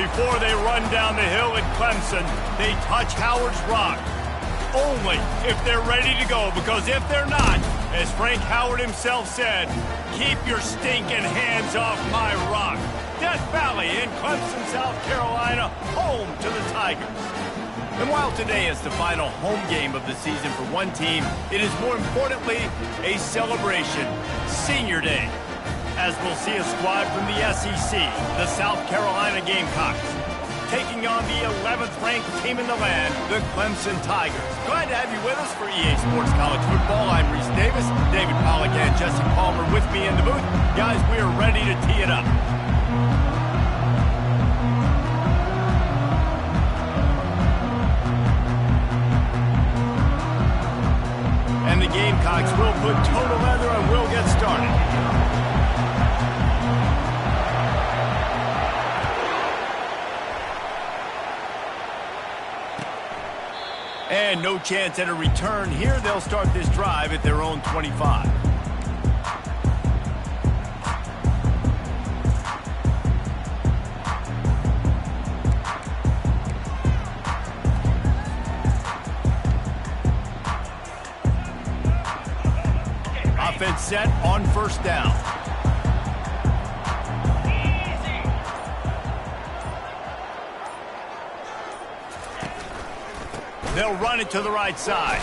before they run down the hill in Clemson, they touch Howard's rock. Only if they're ready to go, because if they're not, as Frank Howard himself said, keep your stinking hands off my rock. Death Valley in Clemson, South Carolina, home to the Tigers. And while today is the final home game of the season for one team, it is more importantly a celebration, Senior Day, as we'll see a squad from the SEC, the South Carolina Gamecocks, taking on the 11th ranked team in the land, the Clemson Tigers. Glad to have you with us for EA Sports College Football. I'm Reese Davis, David Pollack and Jesse Palmer with me in the booth. Guys, we are ready to tee it up. And the Gamecocks will put total leather and we'll get started. And no chance at a return here. They'll start this drive at their own 25. Offense set on first down. They'll run it to the right side.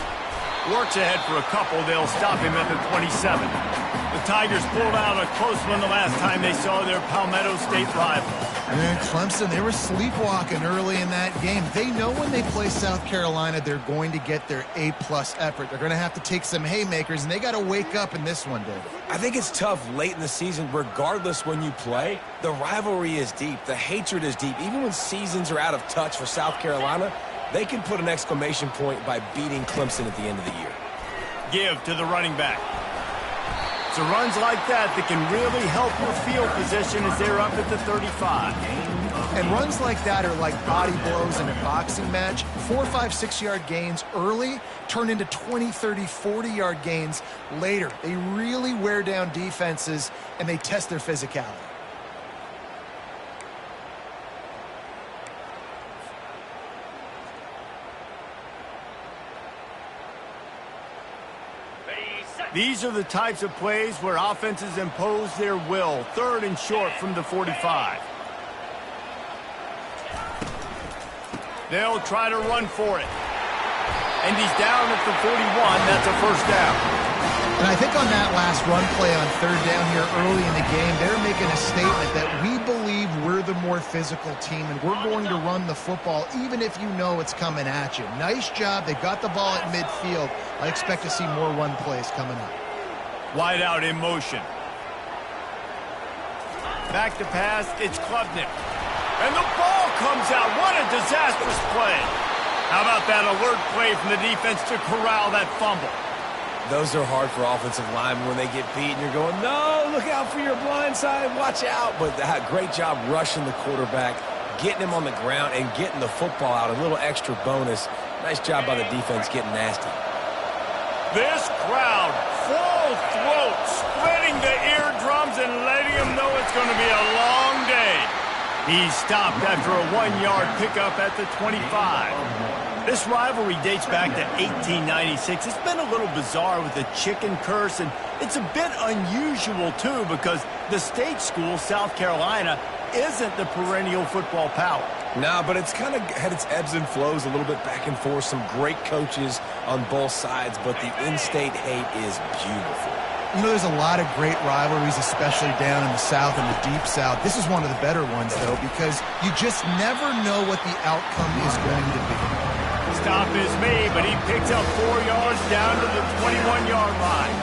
Works ahead for a couple. They'll stop him at the 27. The Tigers pulled out a close one the last time they saw their Palmetto State rival. And Clemson, they were sleepwalking early in that game. They know when they play South Carolina, they're going to get their A-plus effort. They're going to have to take some haymakers, and they got to wake up in this one, David. I think it's tough late in the season, regardless when you play. The rivalry is deep. The hatred is deep. Even when seasons are out of touch for South Carolina, they can put an exclamation point by beating Clemson at the end of the year. Give to the running back. So runs like that can really help your field position as they're up at the 35. And runs like that are like body blows in a boxing match. 4, 5, 6-yard gains early turn into 20, 30, 40-yard gains later. They really wear down defenses, and they test their physicality. These are the types of plays where offenses impose their will. Third and short from the 45. They'll try to run for it. And he's down at the 41. That's a first down. And I think on that last run play on third down here early in the game, they're making a statement that we believe we're the more physical team and we're going to run the football even if you know it's coming at you. Nice job. They got the ball at midfield. I expect to see more run plays coming up. Wide out in motion. Back to pass. It's Klubnik. And the ball comes out. What a disastrous play. How about that alert play from the defense to corral that fumble? Those are hard for offensive linemen when they get beat and you're going, no, look out for your blind side, watch out. But great job rushing the quarterback, getting him on the ground and getting the football out, a little extra bonus. Nice job by the defense getting nasty. This crowd, full throat, splitting the eardrums and letting them know it's going to be a long day. He's stopped after a 1-yard pickup at the 25. This rivalry dates back to 1896. It's been a little bizarre with the chicken curse, and it's a bit unusual, too, because the state school, South Carolina, isn't the perennial football power. No, but it's kind of had its ebbs and flows a little bit back and forth. Some great coaches on both sides, but the in-state hate is beautiful. You know, there's a lot of great rivalries, especially down in the South and the Deep South. This is one of the better ones, though, because you just never know what the outcome is going to be. Stop is made, but he picks up 4 yards down to the 21-yard line.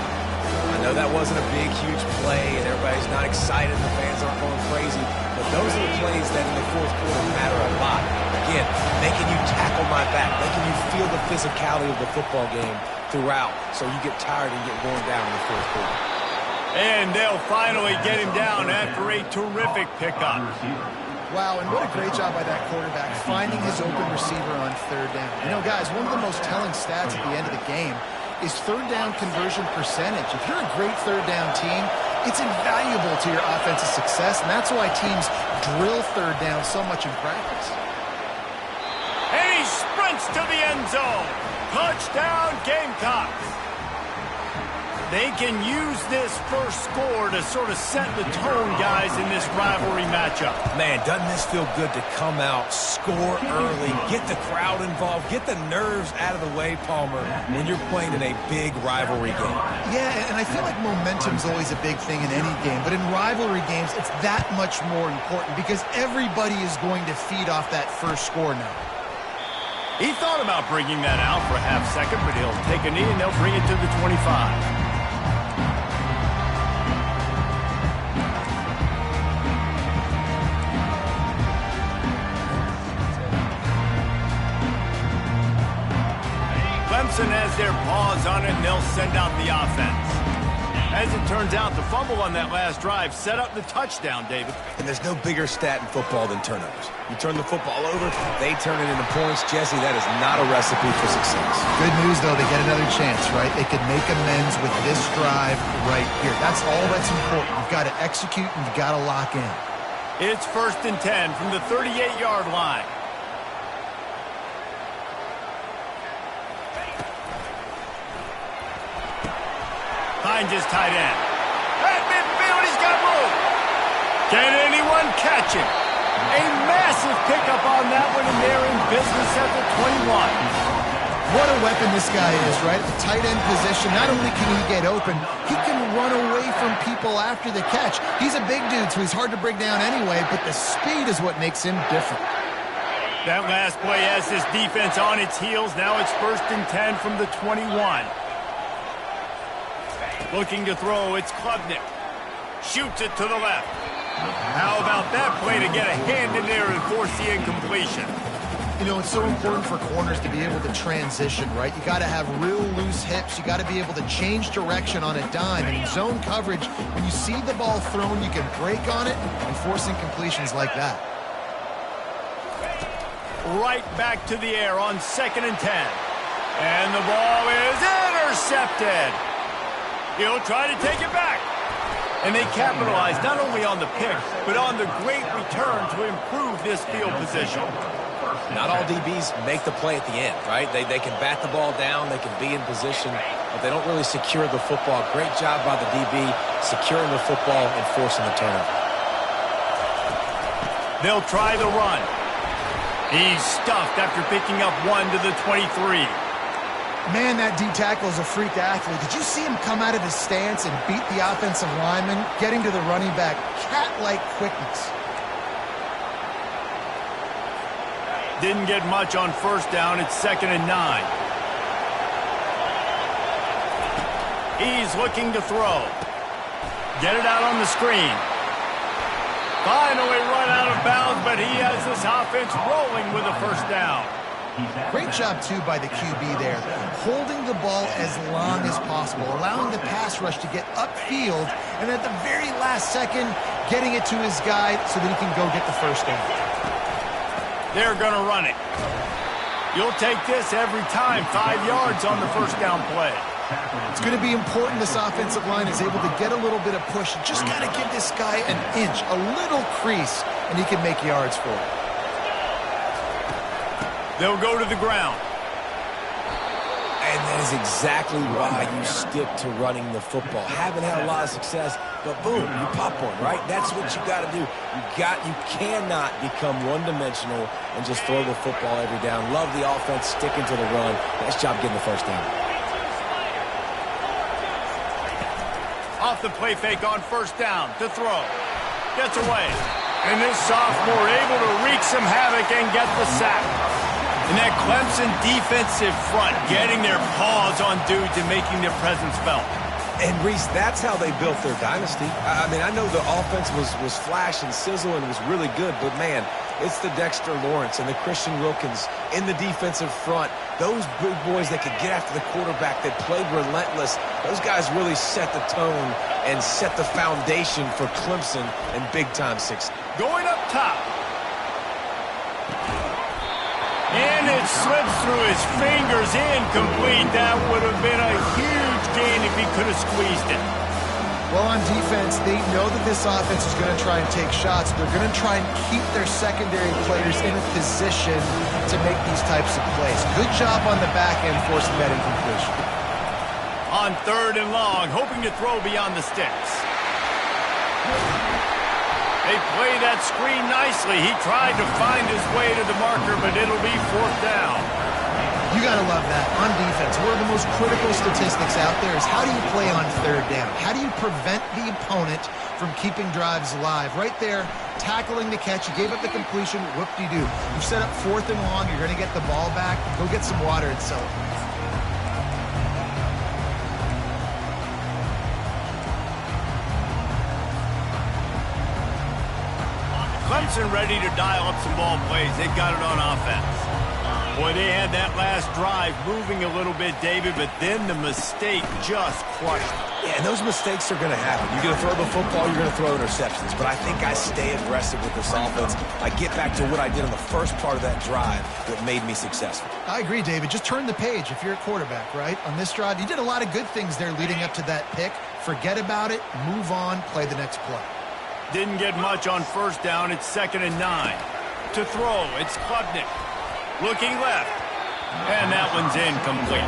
I know that wasn't a big, huge play, and everybody's not excited. The fans aren't going crazy. But those are the plays that in the fourth quarter matter a lot. Again, making you tackle my back, making you feel the physicality of the football game throughout, so you get tired and get worn down in the fourth quarter. And they'll finally get him down after a terrific pickup. Wow, and what a great job by that quarterback, finding his open receiver on third down. You know, guys, one of the most telling stats at the end of the game is third down conversion percentage. If you're a great third down team, It's invaluable to your offensive success, and that's why teams drill third down so much in practice. And he sprints to the end zone. Touchdown, Gamecocks. They can use this first score to sort of set the tone, guys, in this rivalry matchup. Man, doesn't this feel good to come out, score early, get the crowd involved, get the nerves out of the way, Palmer, when you're playing in a big rivalry game. Yeah, and I feel like momentum's always a big thing in any game, but in rivalry games, it's that much more important because everybody is going to feed off that first score now. He thought about bringing that out for a half second, but he'll take a knee and they'll bring it to the 25. Clemson has their paws on it, and they'll send out the offense. As it turns out, the fumble on that last drive set up the touchdown, David. And there's no bigger stat in football than turnovers. You turn the football over, they turn it into points. Jesse, that is not a recipe for success. Good news, though, they get another chance, right? They could make amends with this drive right here. That's all that's important. You've got to execute, and you've got to lock in. It's 1st and 10 from the 38-yard line. Finds his tight end. At midfield, he's got room. Can anyone catch him? A massive pickup on that one, and they're in business at the 21. What a weapon this guy is, right? At the tight end position, not only can he get open, he can run away from people after the catch. He's a big dude, so he's hard to bring down anyway, but the speed is what makes him different. That last play has this defense on its heels. Now it's 1st and 10 from the 21. Looking to throw, it's Klubnik. Shoots it to the left. How about that play to get a hand in there and force the incompletion? You know, it's so important for corners to be able to transition, right? You got to have real loose hips. You got to be able to change direction on a dime. And in zone coverage, when you see the ball thrown, you can break on it and force incompletions like that. Right back to the air on 2nd and 10. And the ball is intercepted. He'll try to take it back. And they capitalize not only on the pick, but on the great return to improve this field position. Not all DBs make the play at the end, right? They can bat the ball down, they can be in position, but they don't really secure the football. Great job by the DB securing the football and forcing the turnover. They'll try the run. He's stuffed after picking up 1 to the 23. Man, that D tackle is a freak athlete. Did you see him come out of his stance and beat the offensive lineman, getting to the running back? Cat-like quickness. Didn't get much on 1st down. It's 2nd and 9. He's looking to throw. Get it out on the screen. Finally run out of bounds, but he has this offense rolling with a 1st down. Great job, too, by the QB there. Holding the ball as long as possible, allowing the pass rush to get upfield, and at the very last second, getting it to his guy so that he can go get the 1st down. They're going to run it. You'll take this every time. 5 yards on the 1st down play. It's going to be important this offensive line is able to get a little bit of push. Just got to give this guy an inch, a little crease, and he can make yards for it. They'll go to the ground. And that is exactly why you stick to running the football. Haven't had a lot of success, but boom, you pop one, right? That's what you got to do. You cannot become one-dimensional and just throw the football every down. Love the offense sticking to the run. Nice job getting the 1st down. Off the play fake on 1st down to throw. Gets away. And this sophomore able to wreak some havoc and get the sack. And that Clemson defensive front getting their paws on dudes and making their presence felt. And, Reese, that's how they built their dynasty. I mean, I know the offense was flash and sizzle and was really good, but, man, it's the Dexter Lawrence and the Christian Wilkins in the defensive front. Those big boys that could get after the quarterback, that played relentless, those guys really set the tone and set the foundation for Clemson and big-time success. Going up top. And it slips through his fingers, incomplete. That would have been a huge gain if he could have squeezed it. Well, on defense, they know that this offense is going to try and take shots. They're going to try and keep their secondary players in a position to make these types of plays. Good job on the back end forcing that incompletion. On 3rd and long, hoping to throw beyond the sticks. They play that screen nicely. He tried to find his way to the marker, but it'll be 4th down. You got to love that. On defense, one of the most critical statistics out there is how do you play on 3rd down? How do you prevent the opponent from keeping drives alive? Right there, tackling the catch. You gave up the completion. Whoop-de-doo. You set up 4th and long. You're going to get the ball back. Go get some water and celebrate. Clemson ready to dial up some ball plays. They've got it on offense. Boy, they had that last drive moving a little bit, David, but then the mistake just crushed them. Yeah, and those mistakes are going to happen. You're going to throw the football, you're going to throw interceptions. But I think I stay aggressive with this offense. I get back to what I did in the first part of that drive that made me successful. I agree, David. Just turn the page if you're a quarterback, right? On this drive, you did a lot of good things there leading up to that pick. Forget about it, move on, play the next play. Didn't get much on 1st down. It's 2nd and 9. To throw, it's Klubnik. Looking left. And that one's incomplete.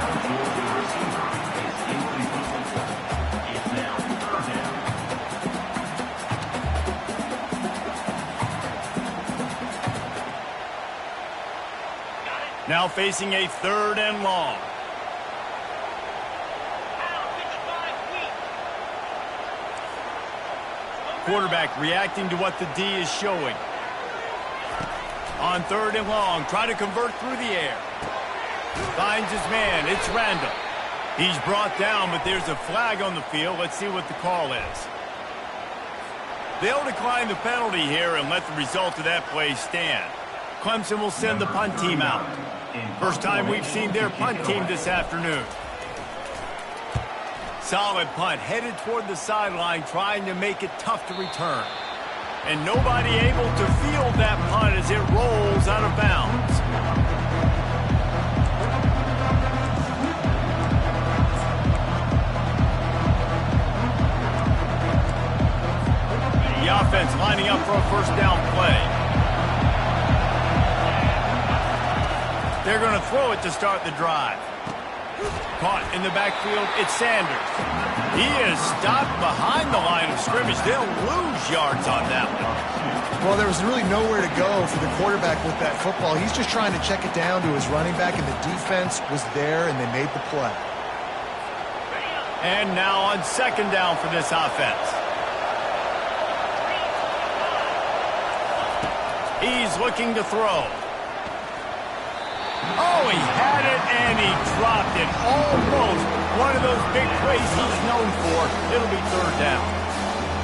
Now facing a 3rd and long. Quarterback reacting to what the D is showing. On 3rd and long, try to convert through the air. Finds his man, it's Randall. He's brought down, but there's a flag on the field. Let's see what the call is. They'll decline the penalty here and let the result of that play stand. Clemson will send the punt team out. First time we've seen their punt team this afternoon. Solid punt, headed toward the sideline, trying to make it tough to return. And nobody able to field that punt as it rolls out of bounds. The offense lining up for a 1st down play. They're going to throw it to start the drive. Caught in the backfield, it's Sanders. He is stopped behind the line of scrimmage. They'll lose yards on that one. Well, there was really nowhere to go for the quarterback with that football. He's just trying to check it down to his running back, and the defense was there, and they made the play. And now on 2nd down for this offense. He's looking to throw. Oh, he had it, and he dropped it. Almost one of those big plays he's known for. It'll be 3rd down.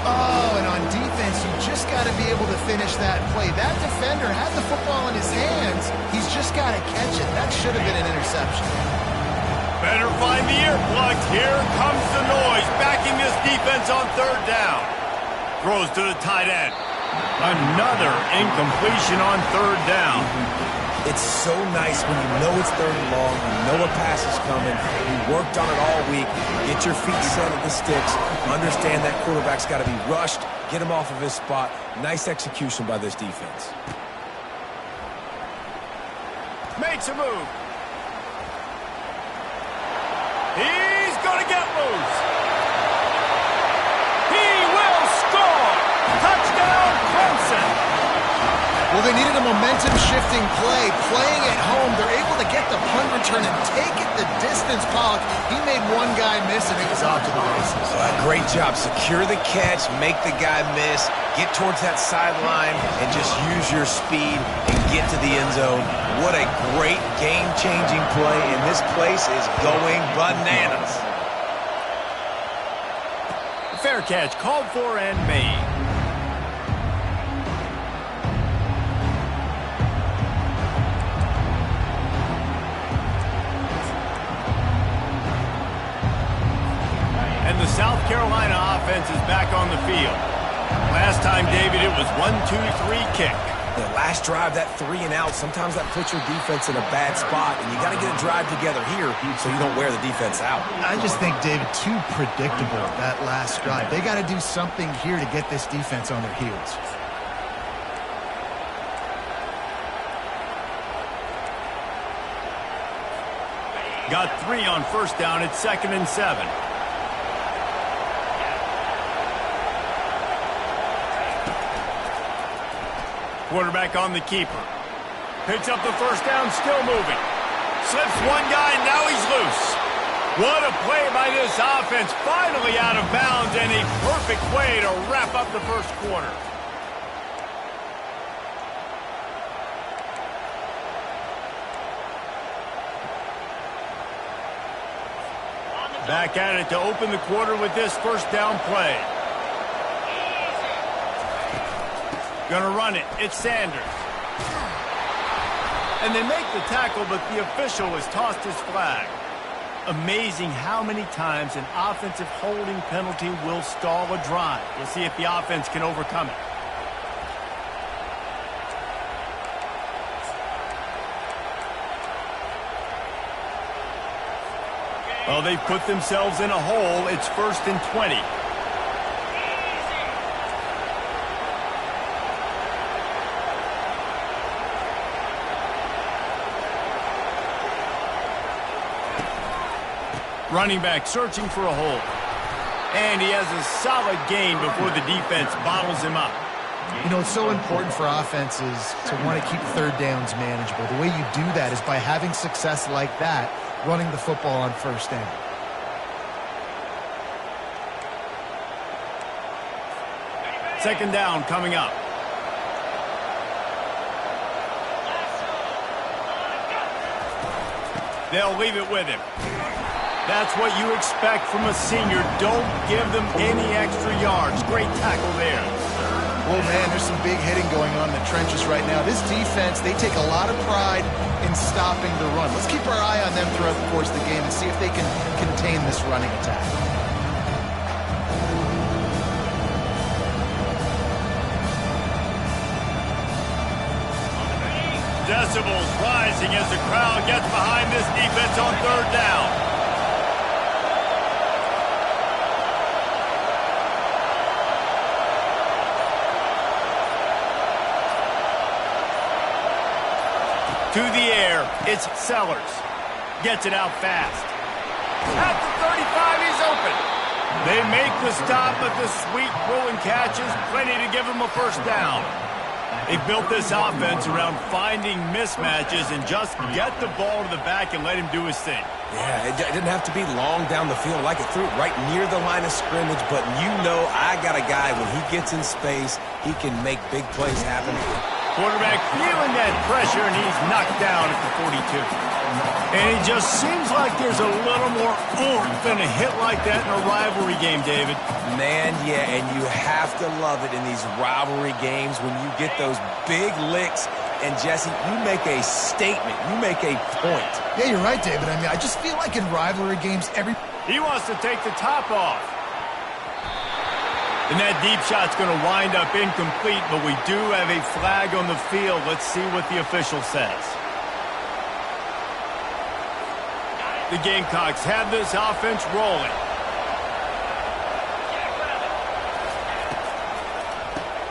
Oh, and on defense, you just got to be able to finish that play. That defender had the football in his hands. He's just got to catch it. That should have been an interception. Better find the earplugs. Here comes the noise. Backing this defense on 3rd down. Throws to the tight end. Another incompletion on 3rd down. It's so nice when you know it's 3rd and long, you know a pass is coming, you worked on it all week, get your feet set at the sticks, understand that quarterback's got to be rushed, get him off of his spot. Nice execution by this defense. Makes a move. He's going to get loose. He will score. Touchdown, Clemson. Well, they needed a momentum-shifting play. Playing at home, they're able to get the punt return and take it the distance. Pollock, he made one guy miss, and it was off to the races. Great job. Secure the catch, make the guy miss, get towards that sideline, and just use your speed and get to the end zone. What a great game-changing play, and this place is going bananas. Fair catch, called for and made. And the South Carolina offense is back on the field. Last time, David, it was 1-2-3 kick. The last drive, that 3 and out, sometimes that puts your defense in a bad spot, and you got to get a drive together here so you don't wear the defense out. I just think, David, too predictable, that last drive. They got to do something here to get this defense on their heels. Got 3 on first down. It's 2nd and 7. Quarterback on the keeper. Picks up the first down, still moving. Slips one guy, now he's loose. What a play by this offense. Finally out of bounds, and a perfect way to wrap up the first quarter. Back at it to open the quarter with this first down play. Gonna run it. It's Sanders. And they make the tackle, but the official has tossed his flag. Amazing how many times an offensive holding penalty will stall a drive. We'll see if the offense can overcome it. Well, they've put themselves in a hole. It's 1st and 20. Running back searching for a hole. And he has a solid gain before the defense bottles him up. You know, it's so important for offenses to want to keep third downs manageable. The way you do that is by having success like that, running the football on first down. Second down coming up. They'll leave it with him. That's what you expect from a senior. Don't give them any extra yards. Great tackle there. Oh, man, there's some big hitting going on in the trenches right now. This defense, they take a lot of pride in stopping the run. Let's keep our eye on them throughout the course of the game and see if they can contain this running attack. Decibels rising as the crowd gets behind this defense on third down. To the air, it's Sellers. Gets it out fast. At the 35, he's open. They make the stop, but the sweet throw and catch is plenty to give him a first down. They built this offense around finding mismatches and just get the ball to the back and let him do his thing. Yeah, it didn't have to be long down the field. Like it threw it right near the line of scrimmage, but you know I got a guy, when he gets in space, he can make big plays happen. Quarterback feeling that pressure, and he's knocked down at the 42. And it just seems like there's a little more oomph in a hit like that in a rivalry game, David. Man, yeah, and you have to love it in these rivalry games when you get those big licks. And, Jesse, you make a statement. You make a point. Yeah, you're right, David. I mean, I just feel like in rivalry games, He wants to take the top off. And that deep shot's going to wind up incomplete, but we do have a flag on the field. Let's see what the official says. The Gamecocks have this offense rolling.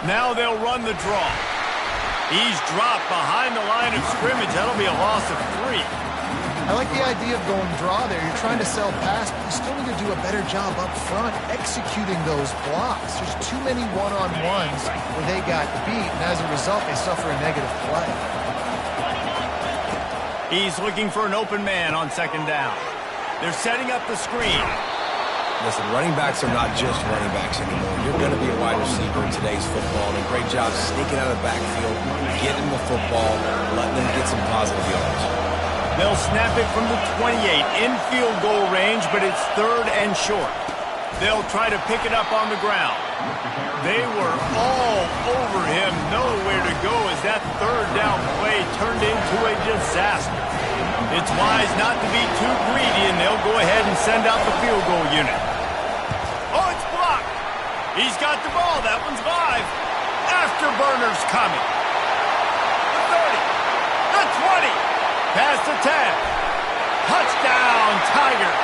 Now they'll run the draw. He's dropped behind the line of scrimmage. That'll be a loss of 3. I like the idea of going draw there. You're trying to sell pass, but you still need to do a better job up front executing those blocks. There's too many one-on-ones where they got beat, and as a result, they suffer a negative play. He's looking for an open man on second down. They're setting up the screen. Listen, running backs are not just running backs anymore. You're going to be a wide receiver in today's football, and a great job sneaking out of the backfield, getting the football, letting them get some positive yards. They'll snap it from the 28 in field goal range, but it's 3rd and short. They'll try to pick it up on the ground. They were all over him, nowhere to go as that third down play turned into a disaster. It's wise not to be too greedy, and they'll go ahead and send out the field goal unit. Oh, it's blocked. He's got the ball. That one's live. Afterburner's coming. the 20, past the 10. Touchdown, Tigers.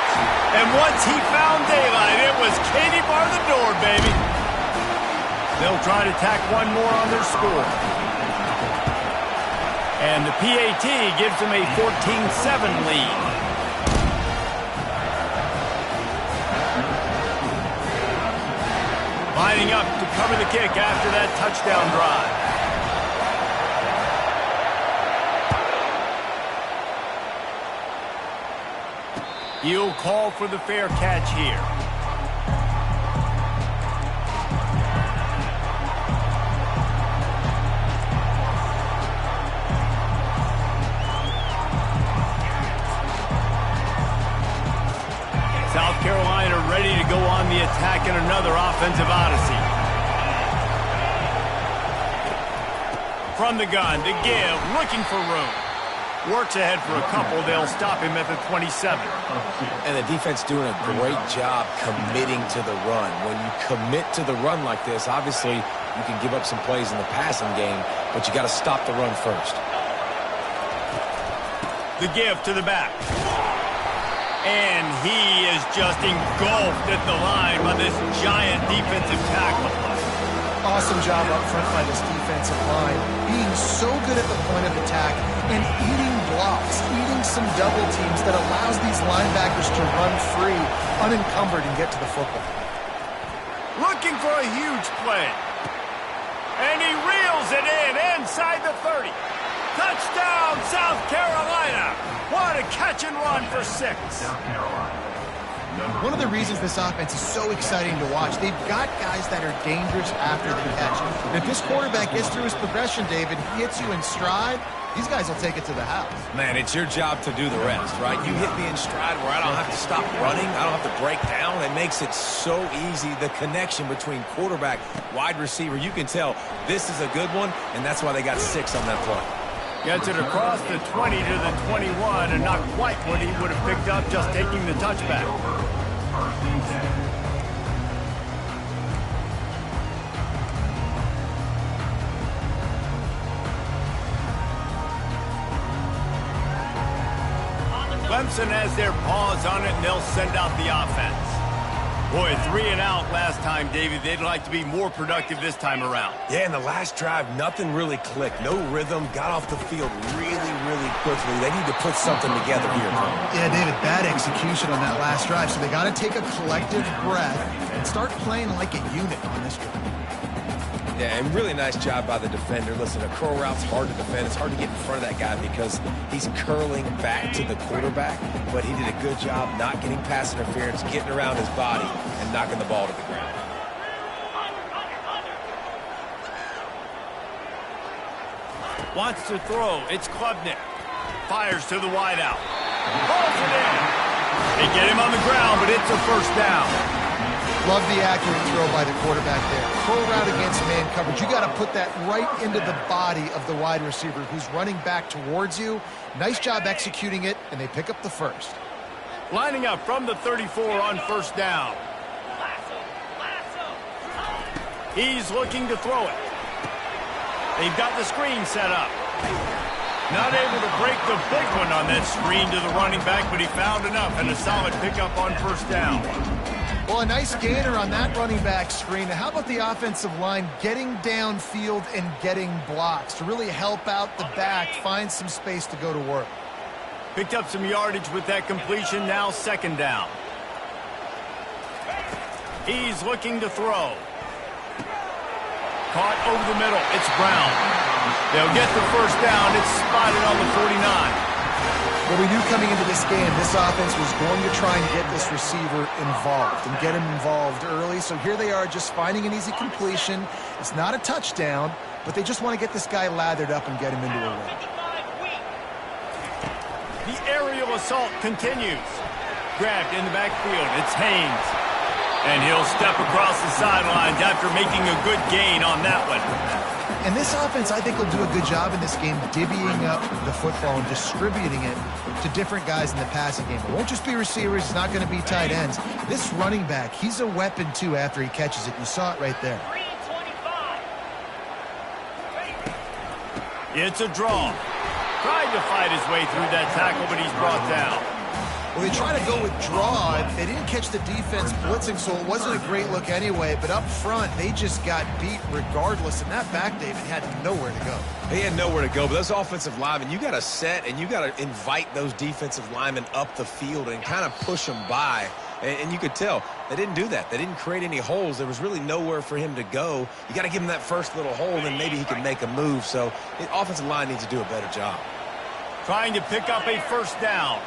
And once he found daylight, it was Katie bar the door, baby. They'll try to tack one more on their score. And the PAT gives them a 14-7 lead. Lining up to cover the kick after that touchdown drive. He'll call for the fair catch here. South Carolina ready to go on the attack in another offensive odyssey. From the gun to give, looking for room. Works ahead for a couple. They'll stop him at the 27. And the defense doing a great job committing to the run. When you commit to the run like this, obviously you can give up some plays in the passing game, but you got to stop the run first. The give to the back. And he is just engulfed at the line by this giant defensive tackle. Awesome job up front by this defensive line, being so good at the point of attack and eating blocks, eating some double teams that allows these linebackers to run free, unencumbered, and get to the football. Looking for a huge play. And he reels it in inside the 30. Touchdown, South Carolina. What a catch and run for 6. One of the reasons this offense is so exciting to watch, they've got guys that are dangerous after the catch. And if this quarterback gets through his progression, David, he hits you in stride, these guys will take it to the house. Man, it's your job to do the rest, right? You hit me in stride where I don't have to stop running. I don't have to break down. It makes it so easy, the connection between quarterback, wide receiver. You can tell this is a good one, and that's why they got 6 on that play. Gets it across the 20 to the 21, and not quite what he would have picked up just taking the touchback. Clemson has their paws on it, and they'll send out the offense. Boy, 3 and out last time, David. They'd like to be more productive this time around. Yeah, in the last drive, nothing really clicked. No rhythm, got off the field really, really quickly. They need to put something together here. Yeah, David, bad execution on that last drive, so they got to take a collective breath and start playing like a unit on this drive. Yeah, and really nice job by the defender. Listen, a curl route's hard to defend. It's hard to get in front of that guy because he's curling back to the quarterback, but he did a good job not getting pass interference, getting around his body, and knocking the ball to the ground. Wants to throw. It's Klubnik. Fires to the wideout. Pulls it in. They get him on the ground, but it's a first down. Love the accurate throw by the quarterback there. Curl route against man coverage. You got to put that right into the body of the wide receiver who's running back towards you. Nice job executing it, and they pick up the first. Lining up from the 34 on first down. He's looking to throw it. They've got the screen set up. Not able to break the big one on that screen to the running back, but he found enough and a solid pickup on first down. Well, a nice gainer on that running back screen. How about the offensive line getting downfield and getting blocks to really help out the back, find some space to go to work? Picked up some yardage with that completion, now second down. He's looking to throw. Caught over the middle, it's Brown. They'll get the first down, it's spotted on the 49. Well, we knew coming into this game, this offense was going to try and get this receiver involved and get him involved early. So here they are just finding an easy completion. It's not a touchdown, but they just want to get this guy lathered up and get him into a run. The aerial assault continues. Grabbed in the backfield, it's Haynes. And he'll step across the sidelines after making a good gain on that one. And this offense, I think, will do a good job in this game divvying up the football and distributing it to different guys in the passing game. It won't just be receivers. It's not going to be tight ends. This running back, he's a weapon, too, after he catches it. You saw it right there. It's a draw. Tried to fight his way through that tackle, but he's brought down. Well, they tried to go with draw. They didn't catch the defense blitzing, so it wasn't a great look anyway. But up front, they just got beat regardless. And that back, David, had nowhere to go. He had nowhere to go, but those offensive linemen, you got to set and you got to invite those defensive linemen up the field and kind of push them by. And you could tell they didn't do that. They didn't create any holes. There was really nowhere for him to go. You got to give him that first little hole, and then maybe he can make a move. So the offensive line needs to do a better job. Trying to pick up a first down.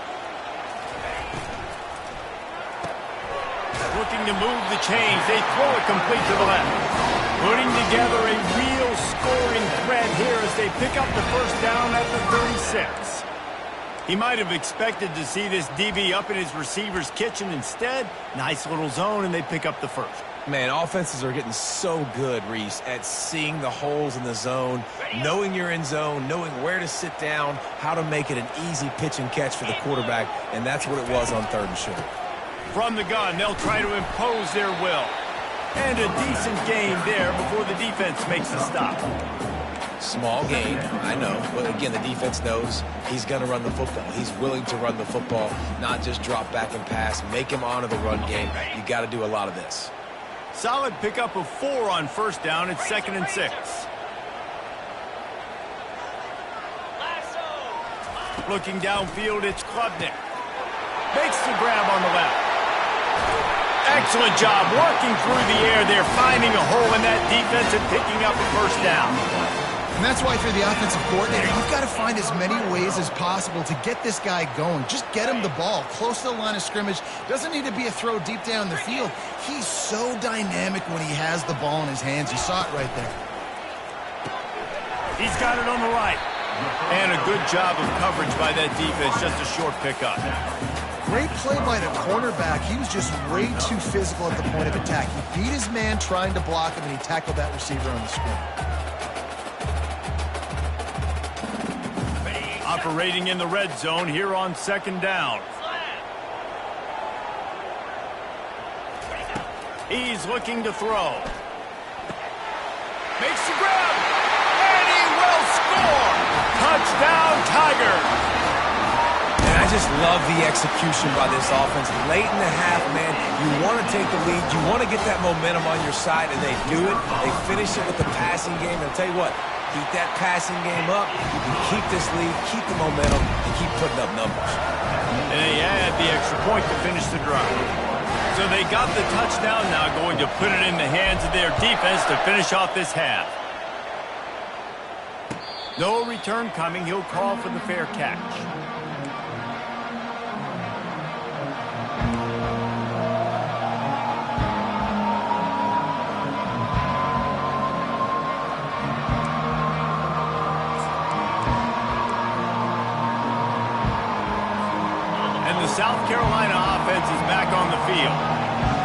Looking to move the chains. They throw it complete to the left. Putting together a real scoring threat here as they pick up the first down at the 36. He might have expected to see this DB up in his receiver's kitchen. Instead, nice little zone, and they pick up the first. Man, offenses are getting so good, Reese, at seeing the holes in the zone, knowing you're in zone, knowing where to sit down, how to make it an easy pitch and catch for the quarterback, and that's what it was on 3rd and short. From the gun, they'll try to impose their will. And a decent gain there before the defense makes a stop. Small gain, I know, but again, the defense knows he's going to run the football. He's willing to run the football, not just drop back and pass, make him honor the run game. You got to do a lot of this. Solid pickup of 4 on first down. It's 2nd and 6. Looking downfield, it's Klubnik. Makes the grab on the left. Excellent job working through the air there, finding a hole in that defense and picking up a first down. And that's why, if you're the offensive coordinator, you've got to find as many ways as possible to get this guy going. Just get him the ball close to the line of scrimmage. Doesn't need to be a throw deep down the field. He's so dynamic when he has the ball in his hands. You saw it right there. He's got it on the right. And a good job of coverage by that defense. Just a short pickup. Great play by the cornerback. He was just way too physical at the point of attack. He beat his man trying to block him, and he tackled that receiver on the screen. Operating in the red zone here on 2nd down. He's looking to throw. Makes the grab. And he will score. Touchdown, Tigers. And I just love the execution by this offense. Late in the half, man, you want to take the lead. You want to get that momentum on your side, and they do it. They finish it with the passing game. And I'll tell you what, keep that passing game up. You can keep this lead, keep the momentum, and keep putting up numbers. And they add the extra point to finish the drive. So they got the touchdown, now going to put it in the hands of their defense to finish off this half. No return coming. He'll call for the fair catch. South Carolina offense is back on the field.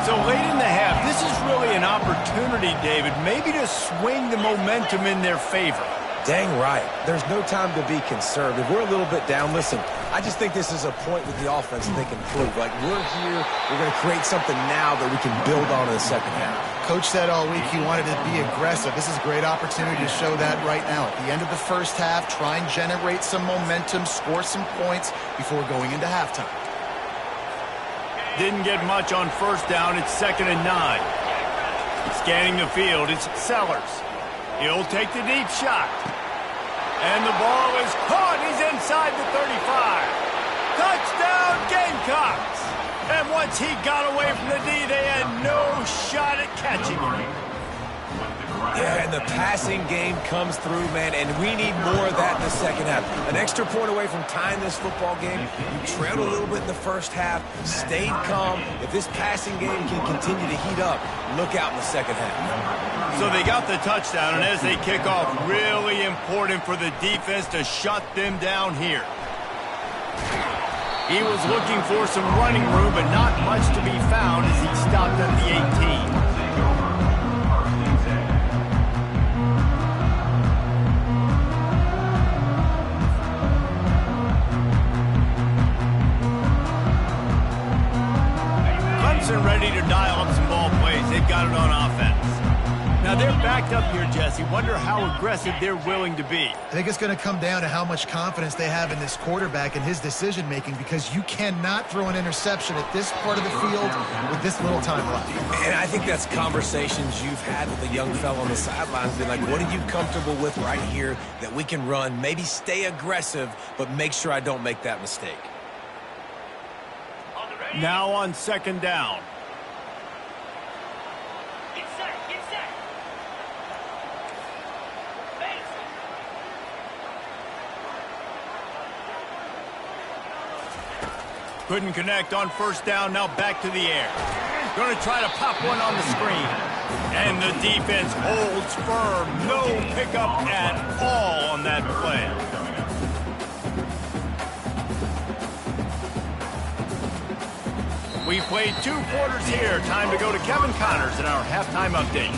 So late in the half, this is really an opportunity, David, maybe to swing the momentum in their favor. Dang right. There's no time to be conservative. We're a little bit down. Listen, I just think this is a point with the offense that they can prove. Like, we're here, we're going to create something now that we can build on in the second half. Coach said all week he wanted to be aggressive. This is a great opportunity to show that right now. At the end of the first half, try and generate some momentum, score some points before going into halftime. Didn't get much on first down. It's 2nd and 9. Scanning the field, it's Sellers. He'll take the deep shot. And the ball is caught. He's inside the 35. Touchdown, Gamecocks. And once he got away from the D, they had no shot at catching him. Yeah, and the passing game comes through, man, and we need more of that in the second half. An extra point away from tying this football game. You trailed a little bit in the first half, stayed calm. If this passing game can continue to heat up, look out in the second half. So they got the touchdown, and as they kick off, really important for the defense to shut them down here. He was looking for some running room, but not much to be found as he stopped at the 18. Ready to dial up some ball plays. They've got it on offense. Now they're backed up here, Jesse. Wonder how aggressive they're willing to be. I think it's going to come down to how much confidence they have in this quarterback and his decision-making, because you cannot throw an interception at this part of the field with this little time left. And I think that's conversations you've had with a young fellow on the sidelines. Been like, what are you comfortable with right here that we can run? Maybe stay aggressive, but make sure I don't make that mistake. Now on second down. Couldn't connect on first down, now back to the air. Going to try to pop one on the screen. And the defense holds firm. No pickup at all on that play. We played 2 quarters here. Time to go to Kevin Connors in our halftime update.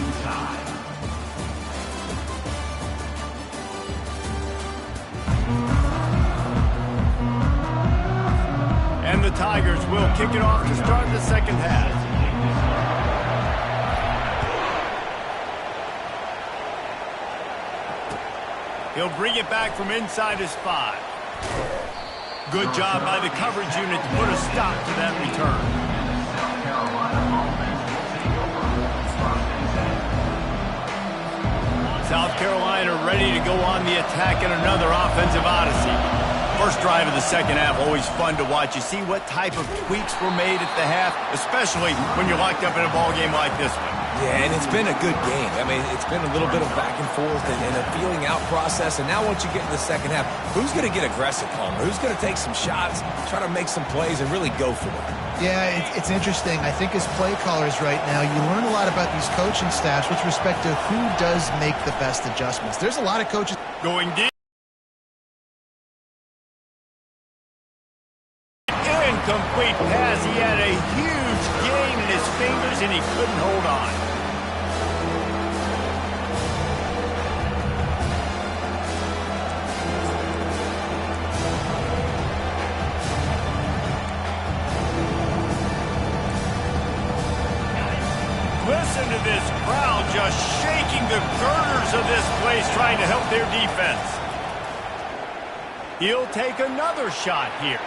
And the Tigers will kick it off to start the second half. He'll bring it back from inside his 5. Good job by the coverage unit to put a stop to that return. South Carolina ready to go on the attack in another offensive odyssey. First drive of the second half, always fun to watch. You see what type of tweaks were made at the half, especially when you're locked up in a ball game like this one. Yeah, and it's been a good game. I mean, it's been a little bit of back and forth and a feeling out process. And now once you get in the second half, who's going to get aggressive, Palmer? Who's going to take some shots, try to make some plays, and really go for it? Yeah, it's interesting. I think as play callers right now, you learn a lot about these coaching staffs with respect to who does make the best adjustments. There's a lot of coaches going deep. Incomplete pass. He had a huge gain in his fingers and he couldn't hold on. Listen to this crowd just shaking the girders of this place trying to help their defense. He'll take another shot here.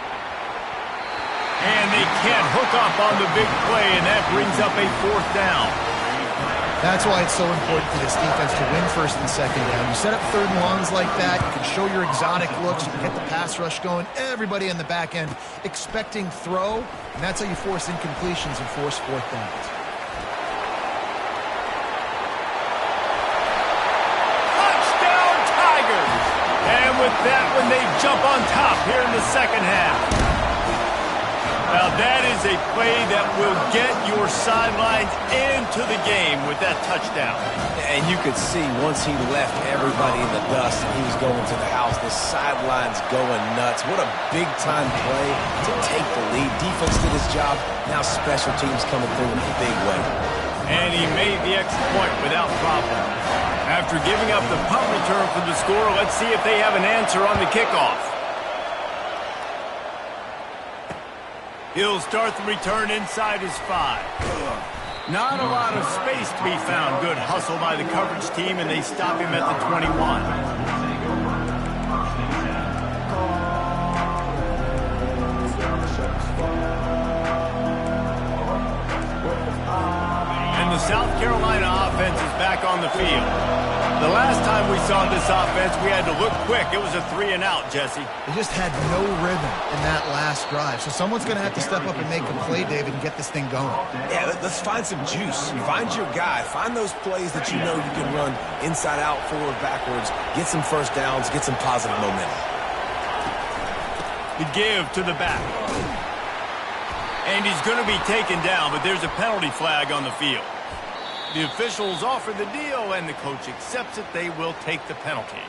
And they can't hook up on the big play, and that brings up a 4th down. That's why it's so important for this defense to win first and second down. You set up 3rd and longs like that, you can show your exotic looks, you can get the pass rush going, everybody on the back end expecting throw, and that's how you force incompletions and force 4th downs. Touchdown, Tigers! And with that one, they jump on top here in the second half. Now that is a play that will get your sidelines into the game with that touchdown. And you could see once he left everybody in the dust and he was going to the house, the sidelines going nuts. What a big-time play to take the lead. Defense did his job. Now special teams coming through in a big way. And he made the extra point without problem. After giving up the punt return for the score, let's see if they have an answer on the kickoff. He'll start the return inside his 5. Not a lot of space to be found. Good hustle by the coverage team, and they stop him at the 21. And the South Carolina offense is back on the field. The last time we saw this offense, we had to look quick. It was a 3-and-out, Jesse. They just had no rhythm in that last drive. So someone's going to have to step up and make a play, David, and get this thing going. Yeah, let's find some juice. Find your guy. Find those plays that you know you can run inside out, forward, backwards. Get some first downs. Get some positive momentum. The give to the back. And he's going to be taken down, but there's a penalty flag on the field. The officials offer the deal, and the coach accepts it. They will take the penalty.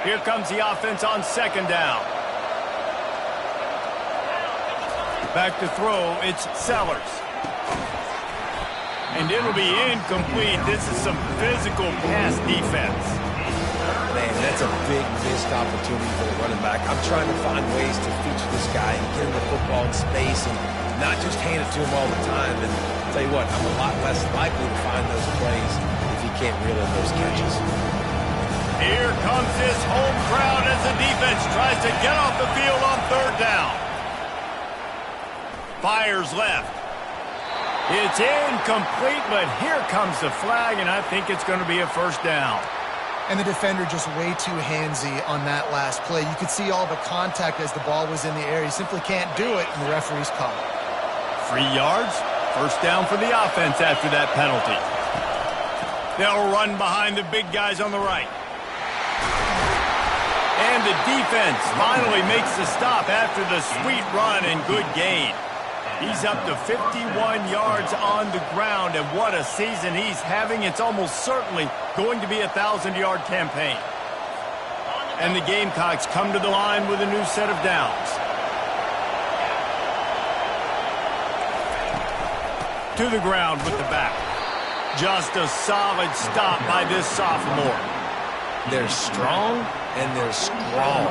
Here comes the offense on second down. Back to throw, it's Sellers. And it'll be incomplete. This is some physical pass defense. Man, that's a big missed opportunity for the running back. I'm trying to find ways to feature this guy and get him the football in space and not just hand it to him all the time. And I'll tell you what, I'm a lot less likely to find those plays if he can't reel in those catches. Here comes this home crowd as the defense tries to get off the field on third down. Fires left. It's incomplete, but here comes the flag, and I think it's going to be a first down. And the defender just way too handsy on that last play. You could see all the contact as the ball was in the air. He simply can't do it, and the referee's caught it. 3 yards, first down for the offense after that penalty. They'll run behind the big guys on the right. And the defense finally makes the stop after the sweet run and good gain. He's up to 51 yards on the ground, and what a season he's having. It's almost certainly going to be a 1,000-yard campaign. And the Gamecocks come to the line with a new set of downs. To the ground with the back. Just a solid stop by this sophomore. They're strong and they're strong.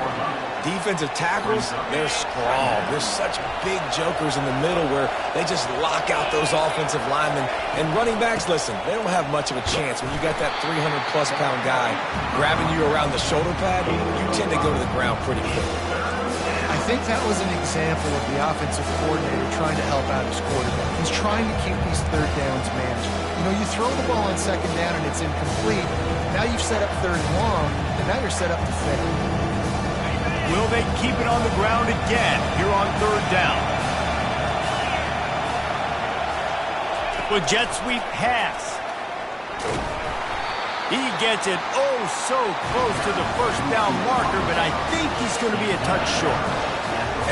Defensive tackles, they're strong. They're such big jokers in the middle where they just lock out those offensive linemen. And running backs, listen, they don't have much of a chance. When you got that 300-plus-pound guy grabbing you around the shoulder pad, you tend to go to the ground pretty quickly. I think that was an example of the offensive coordinator trying to help out his quarterback. He's trying to keep these third downs manageable. You know, you throw the ball on second down and it's incomplete. Now you've set up third and long, and now you're set up to fail. Will they keep it on the ground again here on third down? With jet sweep pass. He gets it oh so close to the first down marker, but I think he's going to be a touch short.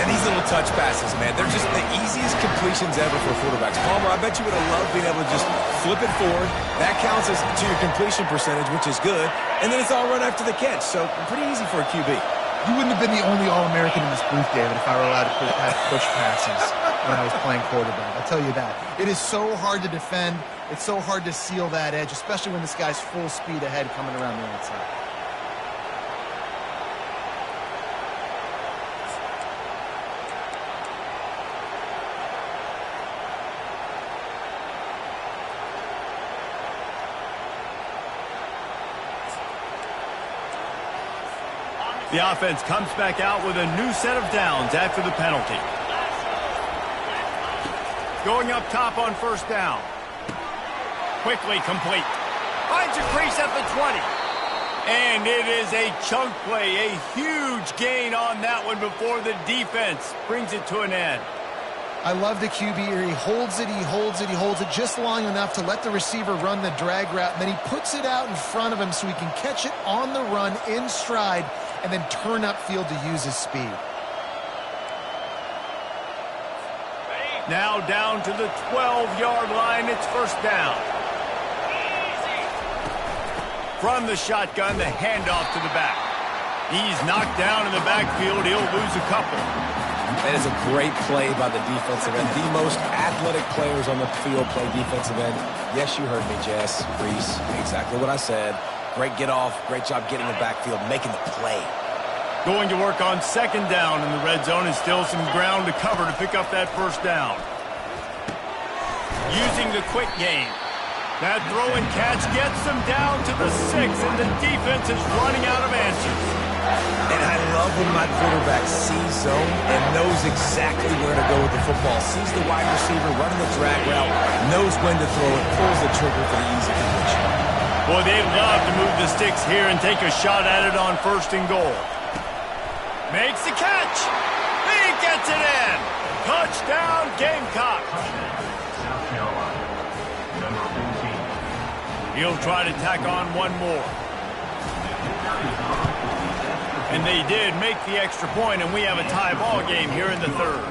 And these little touch passes, man, they're just the easiest completions ever for quarterbacks. Palmer, I bet you would have loved being able to just flip it forward. That counts as to your completion percentage, which is good. And then it's all run after the catch, so pretty easy for a QB. You wouldn't have been the only All-American in this booth, David, if I were allowed to push passes when I was playing quarterback. I'll tell you that. It is so hard to defend. It's so hard to seal that edge, especially when this guy's full speed ahead coming around the outside. The offense comes back out with a new set of downs after the penalty. Going up top on first down. Quickly complete. Finds a crease at the 20. And it is a chunk play, a huge gain on that one before the defense brings it to an end. I love the QB here. He holds it, he holds it, he holds it just long enough to let the receiver run the drag route, and then he puts it out in front of him so he can catch it on the run in stride and then turn upfield to use his speed. Now down to the 12-yard line. It's first down. From the shotgun, the handoff to the back. He's knocked down in the backfield. He'll lose a couple. That is a great play by the defensive end. The most athletic players on the field play defensive end. Yes, you heard me, Jess, Reese. Exactly what I said. Great get off. Great job getting the backfield, making the play. Going to work on second down in the red zone, and still some ground to cover to pick up that first down. Using the quick game. That throw and catch gets them down to the 6, and the defense is running out of answers. And I love when my quarterback sees zone and knows exactly where to go with the football. Sees the wide receiver running the drag route, knows when to throw it, pulls the trigger for the easy completion. Boy, they'd love to move the sticks here and take a shot at it on first and goal. Makes the catch. He gets it in. Touchdown, Gamecocks. He'll try to tack on one more. And they did make the extra point, and we have a tie ball game here in the third.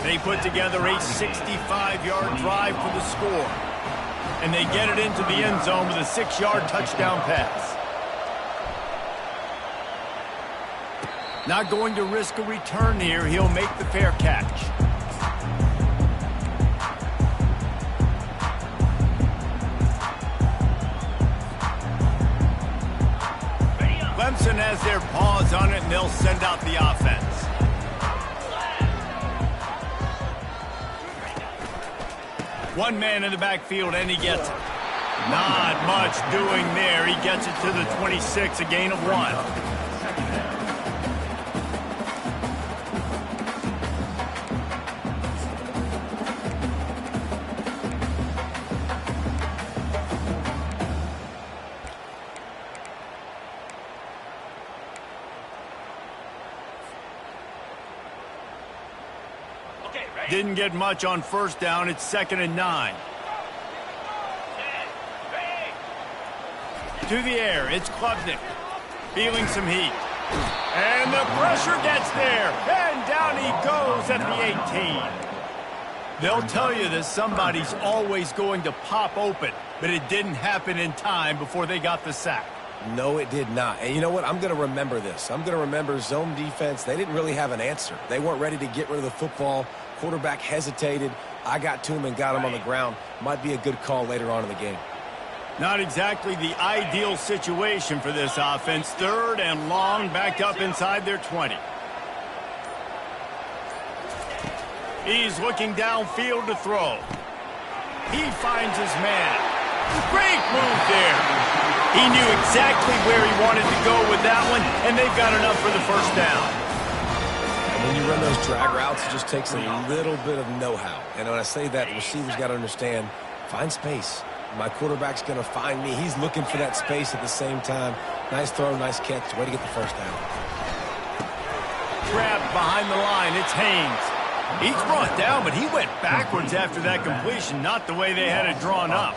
They put together a 65-yard drive for the score. And they get it into the end zone with a 6-yard touchdown pass. Not going to risk a return here. He'll make the fair catch. Clemson has their paws on it, and they'll send out the offense. One man in the backfield, and he gets it. Not much doing there. He gets it to the 26, a gain of 1. Didn't get much on first down. It's 2nd and 9. To the air, it's Klubnik. Feeling some heat. And the pressure gets there. And down he goes at the 18. They'll tell you that somebody's always going to pop open, but it didn't happen in time before they got the sack. No, it did not. And you know what? I'm going to remember this. I'm going to remember zone defense. They didn't really have an answer. They weren't ready to get rid of the football. Quarterback hesitated. I got to him and got him on the ground. Might be a good call later on in the game. Not exactly the ideal situation for this offense. 3rd and long, backed up inside their 20. He's looking downfield to throw. He finds his man. Great move there. He knew exactly where he wanted to go with that one, and they've got enough for the first down. And when you run those drag routes, it just takes a little bit of know-how. And when I say that, the receivers got to understand, find space. My quarterback's going to find me. He's looking for that space at the same time. Nice throw, nice catch. Way to get the first down. Trapped behind the line, it's Haynes. He's brought down, but he went backwards after that completion, not the way they had it drawn up.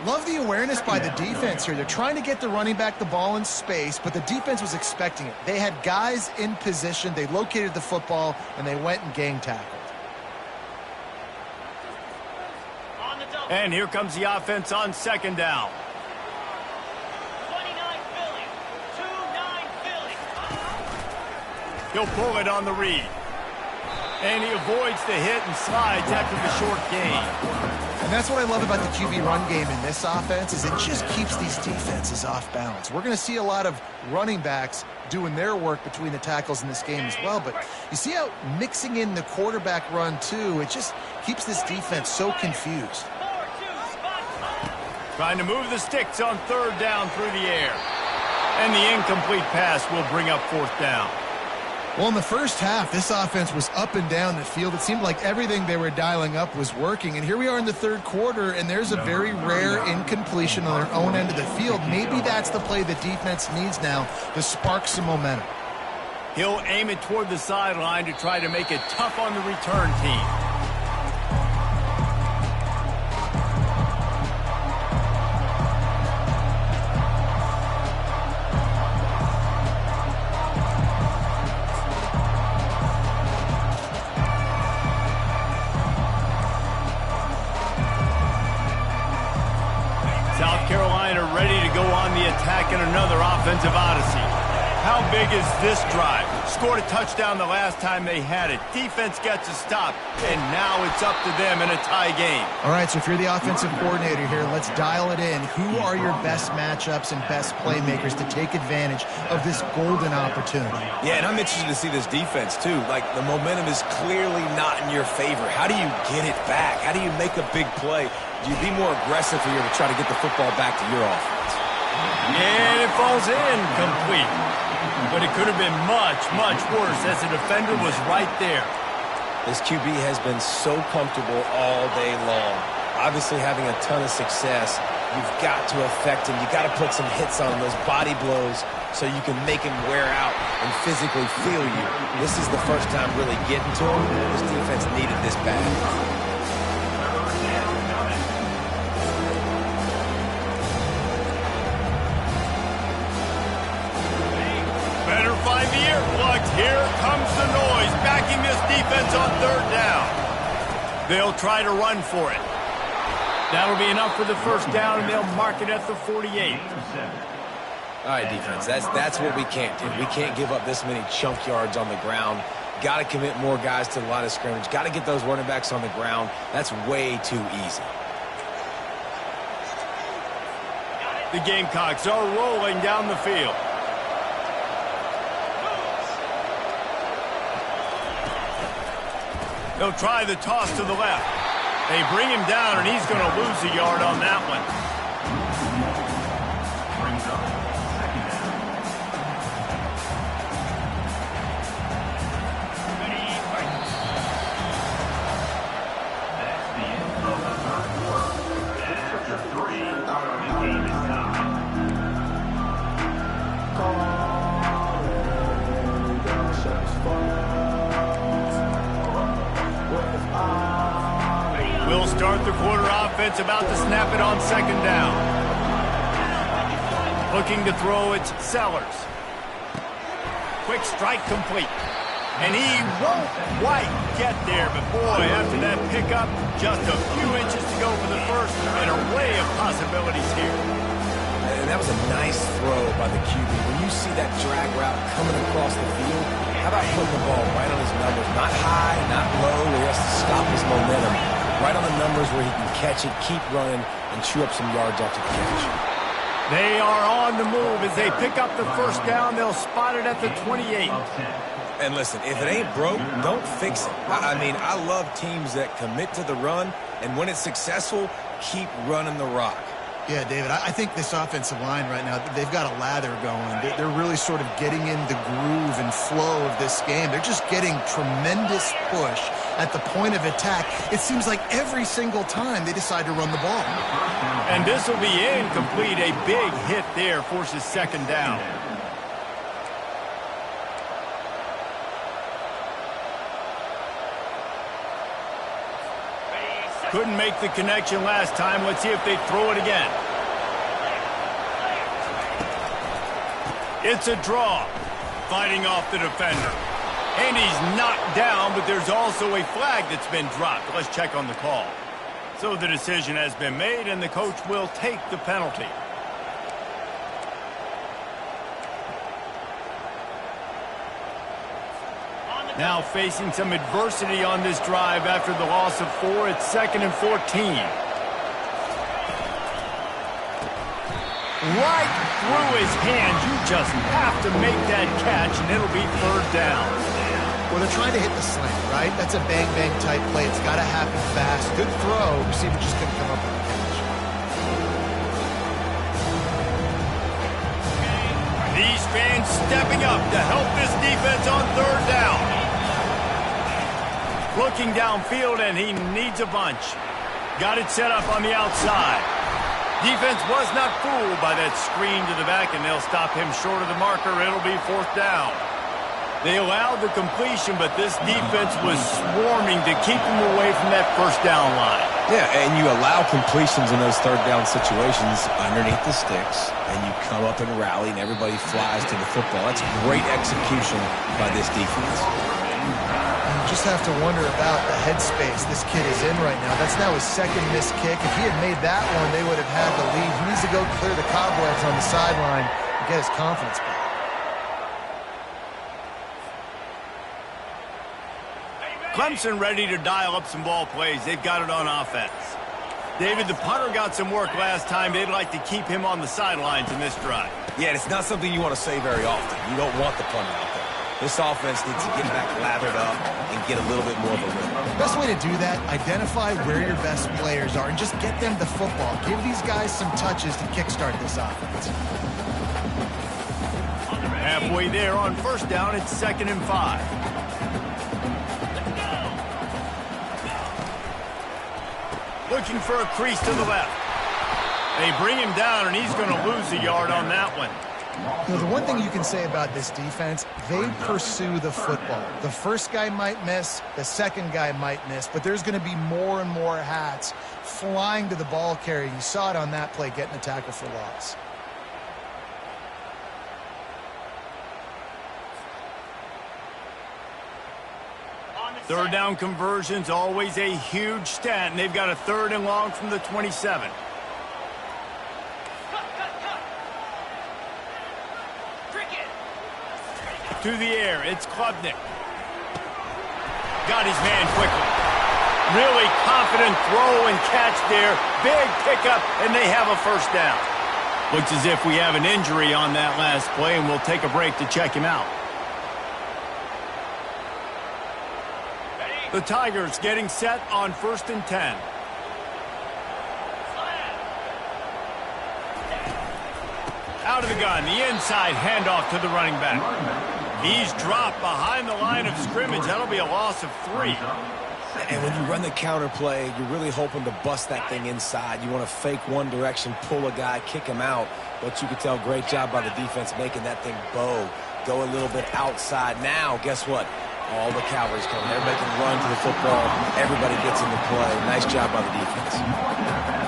Love the awareness by the defense here. They're trying to get the running back the ball in space, but the defense was expecting it. They had guys in position. They located the football, and they went and gang tackled. And here comes the offense on 2nd down. 29 Philly. 2-9 Philly. He'll pull it on the read. And he avoids the hit and slides after the short gain. And that's what I love about the QB run game in this offense is it just keeps these defenses off balance. We're going to see a lot of running backs doing their work between the tackles in this game as well. But you see how mixing in the quarterback run, too, it just keeps this defense so confused. Trying to move the sticks on 3rd down through the air. And the incomplete pass will bring up 4th down. Well, in the first half, this offense was up and down the field. It seemed like everything they were dialing up was working. And here we are in the 3rd quarter, and there's a very rare incompletion on their own end of the field. Maybe that's the play the defense needs now to spark some momentum. He'll aim it toward the sideline to try to make it tough on the return team. South Carolina ready to go on the attack in another offensive odyssey. How big is this drive? Scored a touchdown the last time they had it. Defense gets a stop, and now it's up to them in a tie game. All right, so if you're the offensive coordinator here, let's dial it in. Who are your best matchups and best playmakers to take advantage of this golden opportunity? Yeah, and I'm interested to see this defense, too. Like, the momentum is clearly not in your favor. How do you get it back? How do you make a big play? Do you be more aggressive here to try to get the football back to your offense? And it falls in complete. But it could have been much, much worse as the defender was right there. This QB has been so comfortable all day long. Obviously having a ton of success. You've got to affect him. You've got to put some hits on him, those body blows, so you can make him wear out and physically feel you. This is the first time really getting to him. This defense needed this bad. Find the ear plugs. Here comes the noise, backing this defense on 3rd down. They'll try to run for it. That'll be enough for the first down, and they'll mark it at the 48. All right, defense, that's what we can't do. We can't give up this many chunk yards on the ground. Got to commit more guys to the line of scrimmage. Got to get those running backs on the ground. That's way too easy. The Gamecocks are rolling down the field. They'll try the toss to the left. They bring him down, and he's going to lose a yard on that one. We'll start the quarter offense, about to snap it on second down. Looking to throw, it's Sellers. Quick strike complete. And he won't quite get there, but boy, after that pickup, just a few inches to go for the first, and an array of possibilities here. And that was a nice throw by the QB. When you see that drag route coming across the field, how about putting the ball right on his numbers? Not high, not low, where he has to stop his momentum. Right on the numbers where he can catch it, keep running, and chew up some yards after the catch. They are on the move. As they pick up the first down, they'll spot it at the 28. And listen, if it ain't broke, don't fix it. I mean, I love teams that commit to the run, and when it's successful, keep running the rock. Yeah, David, I think this offensive line right now, they've got a lather going. They're really sort of getting in the groove and flow of this game. They're just getting tremendous push at the point of attack. It seems like every single time they decide to run the ball. And this will be incomplete. A big hit there forces second down. Couldn't make the connection last time. Let's see if they throw it again. It's a draw. Fighting off the defender. And he's knocked down, but there's also a flag that's been dropped. Let's check on the call. So the decision has been made, and the coach will take the penalty. Now facing some adversity on this drive after the loss of 4. It's 2nd and 14. Right through his hands. You just have to make that catch, and it'll be 3rd down. Well, they're trying to hit the slant, right? That's a bang-bang type play. It's got to happen fast. Good throw. Receiver just couldn't come up with the catch. These fans stepping up to help this defense on 3rd down. Looking downfield, and he needs a bunch. Got it set up on the outside. Defense was not fooled by that screen to the back, and they'll stop him short of the marker. It'll be 4th down. They allowed the completion, but this defense was swarming to keep him away from that 1st down line. Yeah, and you allow completions in those 3rd down situations underneath the sticks, and you come up and rally, and everybody flies to the football. That's great execution by this defense. You just have to wonder about the headspace this kid is in right now. That's now his 2nd missed kick. If he had made that one, they would have had the lead. He needs to go clear the cobwebs on the sideline and get his confidence back. Clemson ready to dial up some ball plays. They've got it on offense. David, the punter got some work last time. They'd like to keep him on the sidelines in this drive. Yeah, it's not something you want to say very often. You don't want the punter out there. This offense needs to get back lathered up and get a little bit more of a rhythm. The best way to do that, identify where your best players are and just get them the football. Give these guys some touches to kickstart this offense. Halfway there on 1st down, it's 2nd and 5. Looking for a crease to the left. They bring him down, and he's going to lose a yard on that one. You know, the one thing you can say about this defense, they pursue the football. The first guy might miss, the second guy might miss, but there's going to be more and more hats flying to the ball carrier. You saw it on that play, getting a tackle for loss. Third down conversions, always a huge stat, and they've got a 3rd and long from the 27. To the air, it's Klubnik. Got his man quickly. Really confident throw and catch there. Big pickup, and they have a 1st down. Looks as if we have an injury on that last play, and we'll take a break to check him out. The Tigers getting set on 1st and 10. Out of the gun, the inside handoff to the running back. He's dropped behind the line of scrimmage. That'll be a loss of 3. And when you run the counter play, you're really hoping to bust that thing inside. You want to fake one direction, pull a guy, kick him out. But you can tell, great job by the defense making that thing bow. Go a little bit outside. Now, guess what? All the cavalry's coming. Everybody can run to the football. Everybody gets into play. Nice job by the defense.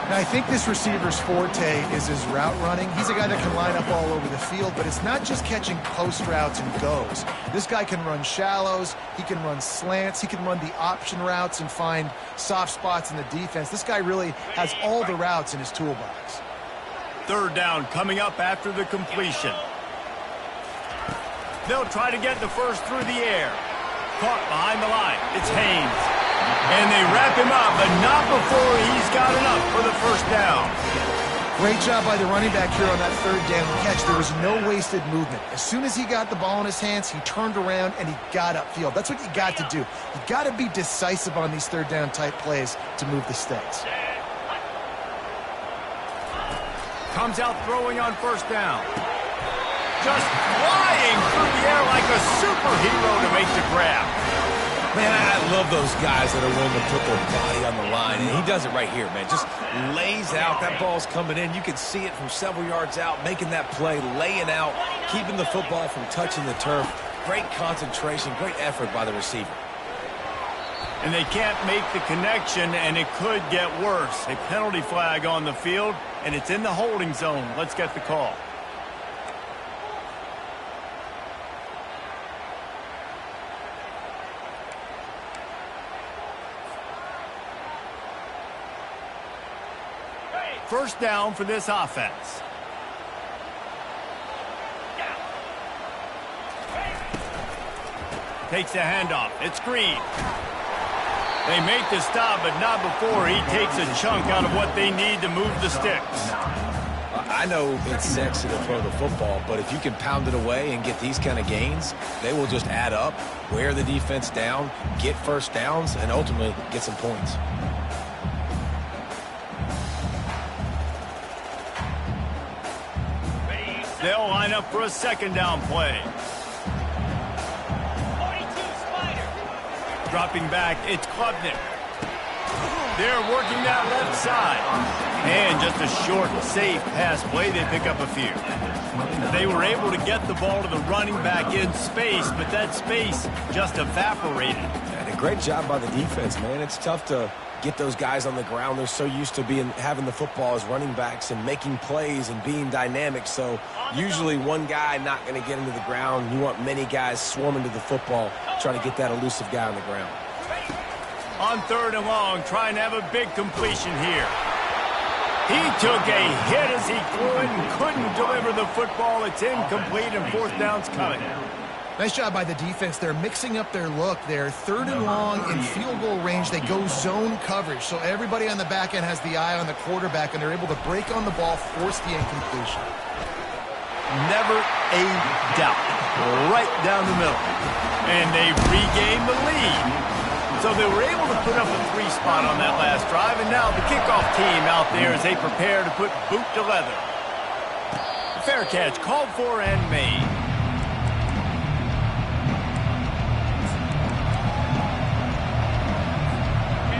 Now, I think this receiver's forte is his route running. He's a guy that can line up all over the field, but it's not just catching post routes and goes. This guy can run shallows. He can run slants. He can run the option routes and find soft spots in the defense. This guy really has all the routes in his toolbox. 3rd down coming up after the completion. They'll try to get the first through the air. Caught behind the line. It's Haynes. And they wrap him up, but not before he's got enough for the 1st down. Great job by the running back here on that 3rd down catch. There was no wasted movement. As soon as he got the ball in his hands, he turned around and he got upfield. That's what you got to do. You got to be decisive on these 3rd down type plays to move the sticks. Comes out throwing on 1st down. Just flying through the air like a superhero to make the grab. Man, I love those guys that are willing to put their body on the line. And he does it right here, man. Just lays out. That ball's coming in. You can see it from several yards out, making that play, laying out, keeping the football from touching the turf. Great concentration, great effort by the receiver. And they can't make the connection, and it could get worse. A penalty flag on the field, and it's in the holding zone. Let's get the call. First down for this offense. Takes the handoff. It's Green. They make the stop, but not before he takes a chunk out of what they need to move the sticks. I know it's sexy to throw the football, but if you can pound it away and get these kind of gains, they will just add up, wear the defense down, get 1st downs, and ultimately get some points. They'll line up for a 2nd down play. 42 Spider. Dropping back, it's Klubnik. They're working that left side. And just a short, safe pass play, they pick up a few. They were able to get the ball to the running back in space, but that space just evaporated. And a great job by the defense, man. It's tough to get those guys on the ground. They're so used to having the football as running backs and making plays and being dynamic. So usually one guy not going to get into the ground. You want many guys swarming to the football, trying to get that elusive guy on the ground. On 3rd and long, trying to have a big completion here. He took a hit as he threw it and couldn't deliver the football. It's incomplete, and 4th down's coming. Nice job by the defense. They're mixing up their look there. 3rd and long in field goal range. They go zone coverage. So everybody on the back end has the eye on the quarterback, and they're able to break on the ball, force the incompletion. Never a doubt. Right down the middle. And they've regained the lead. So they were able to put up a 3 spot on that last drive, and now the kickoff team out there as they prepare to put boot to leather. Fair catch called for and made.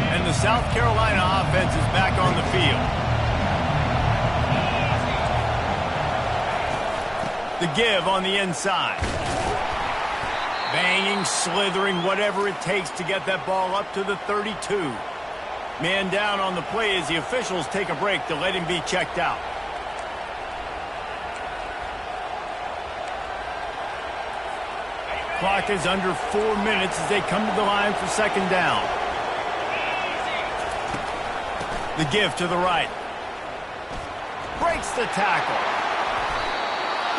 And the South Carolina offense is back on the field. The give on the inside. Banging, slithering, whatever it takes to get that ball up to the 32. Man down on the play as the officials take a break to let him be checked out. Clock is under 4 minutes as they come to the line for 2nd down. The give to the right. Breaks the tackle.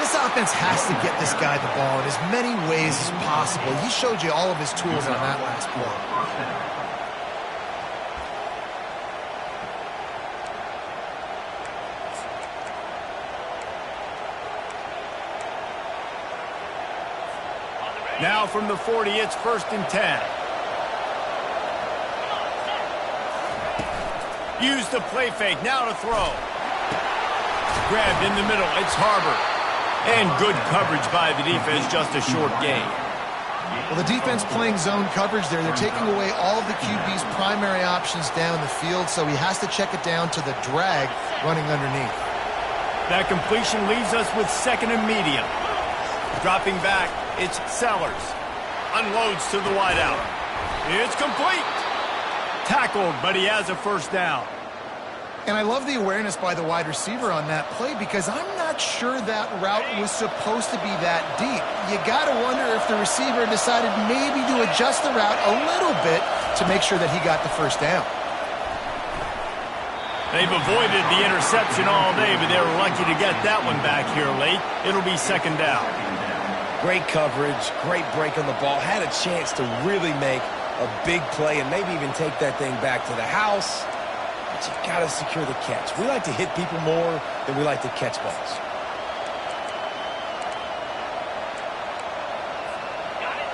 This offense has to get this guy the ball in as many ways as possible. He showed you all of his tools on that last play. Now from the 40, it's 1st and 10. Use the play fake, now to throw. Grabbed in the middle, it's Harbor. And good coverage by the defense, just a short gain. Well, the defense playing zone coverage there. They're taking away all of the QB's primary options down the field, so he has to check it down to the drag running underneath. That completion leaves us with second and medium. Dropping back, it's Sellers. Unloads to the wideout. It's complete. Tackled, but he has a first down. And I love the awareness by the wide receiver on that play because I'm not sure that route was supposed to be that deep. You got to wonder if the receiver decided maybe to adjust the route a little bit to make sure that he got the first down. They've avoided the interception all day, but they were lucky to get that one back here late. It'll be second down. Great coverage, great break on the ball. Had a chance to really make a big play and maybe even take that thing back to the house. But you got to secure the catch. We like to hit people more than we like to catch balls.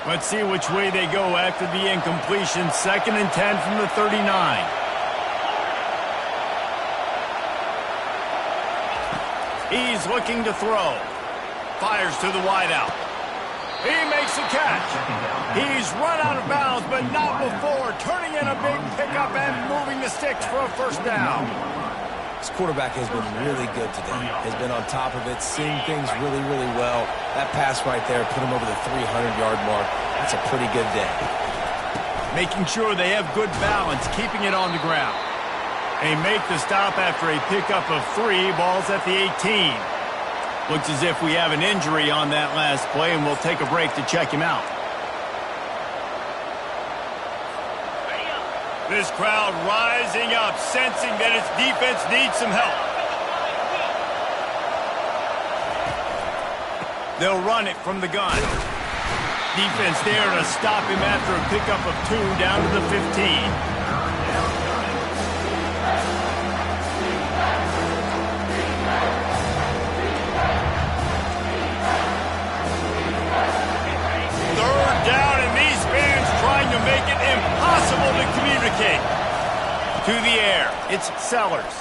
Let's see which way they go after the incompletion. Second and 10 from the 39. He's looking to throw. Fires to the wideout. He makes a catch. He's run out of bounds, but not before. Turning in a big pickup and moving the sticks for a first down. This quarterback has been really good today. Has been on top of it, seeing things really, really well. That pass right there put him over the 300-yard mark. That's a pretty good day. Making sure they have good balance, keeping it on the ground. They make the stop after a pickup of 3, balls at the 18. Looks as if we have an injury on that last play, and we'll take a break to check him out. This crowd rising up, sensing that its defense needs some help. They'll run it from the gun. Defense there to stop him after a pickup of 2 down to the 15. Down, and these fans trying to make it impossible to communicate. To the air, it's Sellers.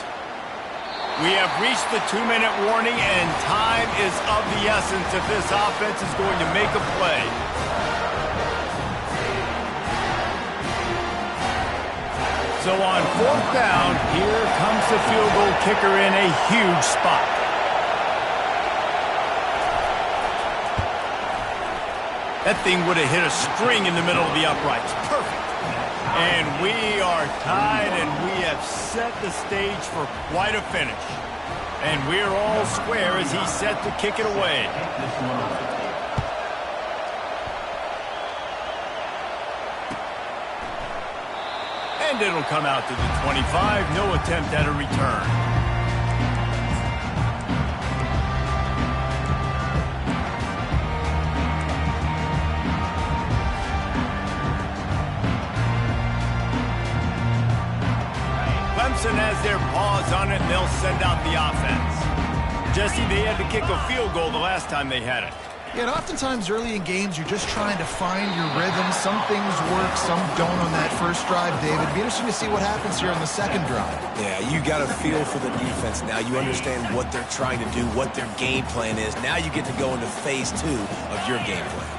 We have reached the 2-minute warning, and time is of the essence if this offense is going to make a play. So on 4th down, here comes the field goal kicker in a huge spot. That thing would have hit a string in the middle of the uprights. Perfect. And we are tied, and we have set the stage for quite a finish. And we're all square as he's set to kick it away. And it'll come out to the 25. No attempt at a return. Clemson has their paws on it, and they'll send out the offense. Jesse, they had to kick a field goal the last time they had it. Yeah, and oftentimes early in games, you're just trying to find your rhythm. Some things work, some don't on that first drive, David. It'd be interesting to see what happens here on the second drive. Yeah, you got a feel for the defense now. You understand what they're trying to do, what their game plan is. Now you get to go into phase 2 of your game plan.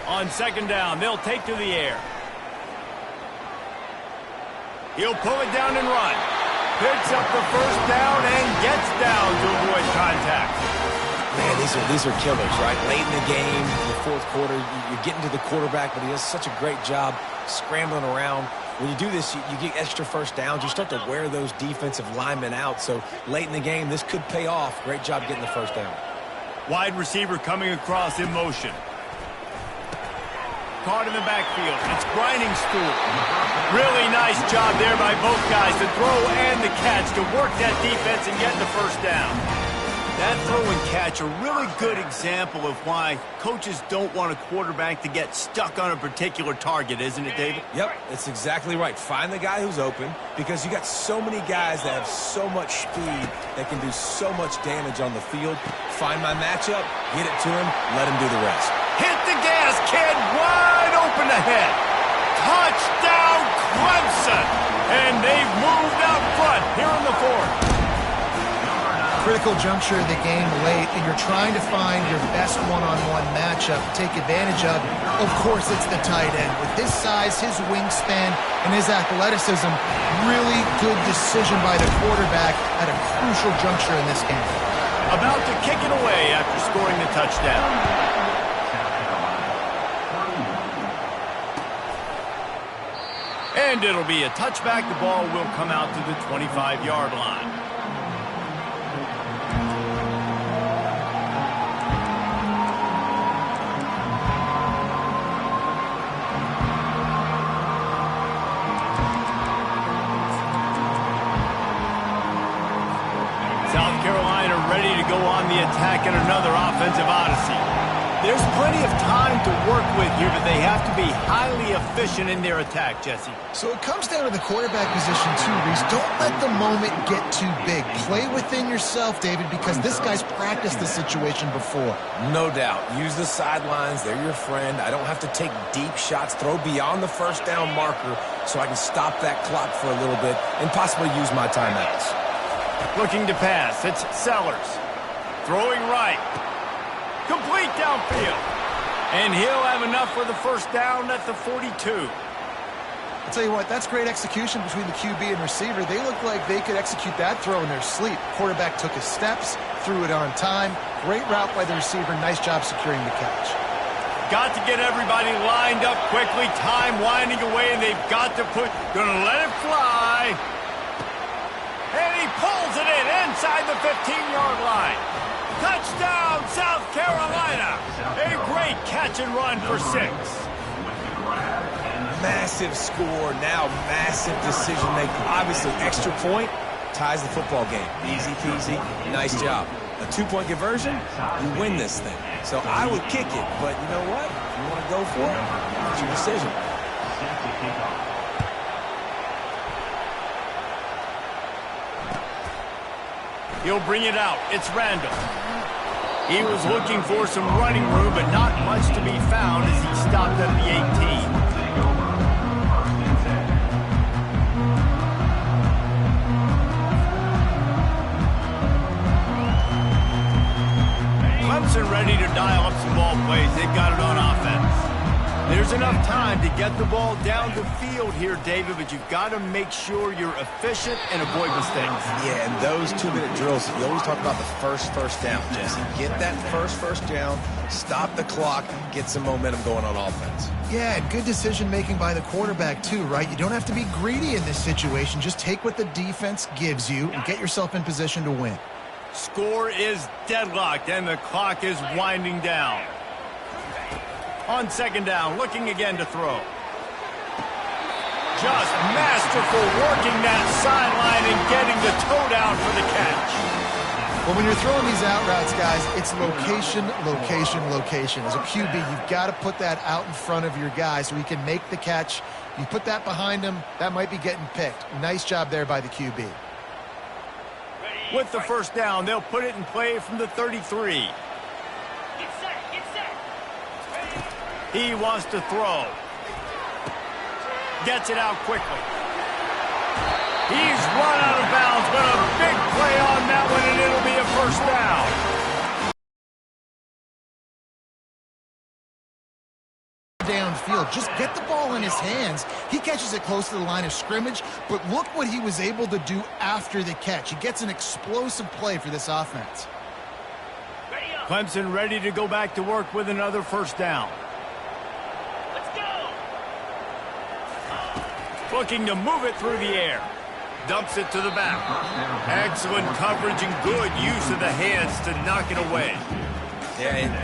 On second down, they'll take to the air. He'll pull it down and run. Picks up the first down and gets down to avoid contact. Man, these are killers, right? Late in the game, in the fourth quarter, you're getting to the quarterback, but he does such a great job scrambling around. When you do this, you get extra first downs. You start to wear those defensive linemen out. So late in the game, this could pay off. Great job getting the first down. Wide receiver coming across in motion. Caught in the backfield. It's Grinding Stool. Really nice job there by both guys to throw and the catch to work that defense and get the first down. That throw and catch, a really good example of why coaches don't want a quarterback to get stuck on a particular target, isn't it, David? Yep, it's exactly right. Find the guy who's open because you got so many guys that have so much speed that can do so much damage on the field. Find my matchup, get it to him, let him do the rest. Hit the gas, kid. Wide open ahead. Touchdown, Clemson. And they've moved out front here in the fourth. Critical juncture of the game late, and you're trying to find your best one-on-one matchup to take advantage of. Of course, it's the tight end. With his size, his wingspan, and his athleticism, really good decision by the quarterback at a crucial juncture in this game. About to kick it away after scoring the touchdown. And it'll be a touchback. The ball will come out to the 25-yard line. South Carolina ready to go on the attack in another offensive odyssey. There's plenty of time to work with here, but they have to be highly efficient in their attack, Jesse. So it comes down to the quarterback position too, Reese. Don't let the moment get too big. Play within yourself, David, because this guy's practiced this situation before. No doubt. Use the sidelines. They're your friend. I don't have to take deep shots, throw beyond the first down marker so I can stop that clock for a little bit and possibly use my timeouts. Looking to pass. It's Sellers. Throwing right. Complete downfield. And he'll have enough for the first down at the 42. I'll tell you what, that's great execution between the QB and receiver. They look like they could execute that throw in their sleep. Quarterback took his steps, threw it on time. Great route by the receiver. Nice job securing the catch. Got to get everybody lined up quickly. Time winding away, and they've got to gonna let it fly. And he pulls it in inside the 15-yard line. Touchdown, South Carolina. A great catch and run for 6. Massive score, now massive decision making. Obviously, extra point ties the football game. Easy peasy, nice job. A 2-point conversion, you win this thing. So I would kick it, but you know what? If you want to go for it, it's your decision. He'll bring it out. It's Randall. He was looking for some running room, but not much to be found as he stopped at the 18. Clemson ready to dial up some ball plays. They've got it on offense. There's enough time to get the ball down the field here, David, but you've got to make sure you're efficient and avoid mistakes. Yeah, and those 2-minute drills, you always talk about the first down, Jesse. Get that first down, stop the clock, get some momentum going on offense. Yeah, and good decision-making by the quarterback, too, right? You don't have to be greedy in this situation. Just take what the defense gives you and get yourself in position to win. Score is deadlocked, and the clock is winding down. On second down, looking again to throw. Just masterful working that sideline and getting the toe down for the catch. Well, when you're throwing these out routes, guys, it's location, location, location. As a QB, you've got to put that out in front of your guy so he can make the catch. You put that behind him, that might be getting picked. Nice job there by the QB. With the first down, they'll put it in play from the 33. He wants to throw. Gets it out quickly. He's run out of bounds, but a big play on that one, and it'll be a first down. Downfield, just get the ball in his hands. He catches it close to the line of scrimmage, but look what he was able to do after the catch. He gets an explosive play for this offense. Clemson ready to go back to work with another first down. Looking to move it through the air. Dumps it to the back. Excellent coverage and good use of the hands to knock it away. Yeah, and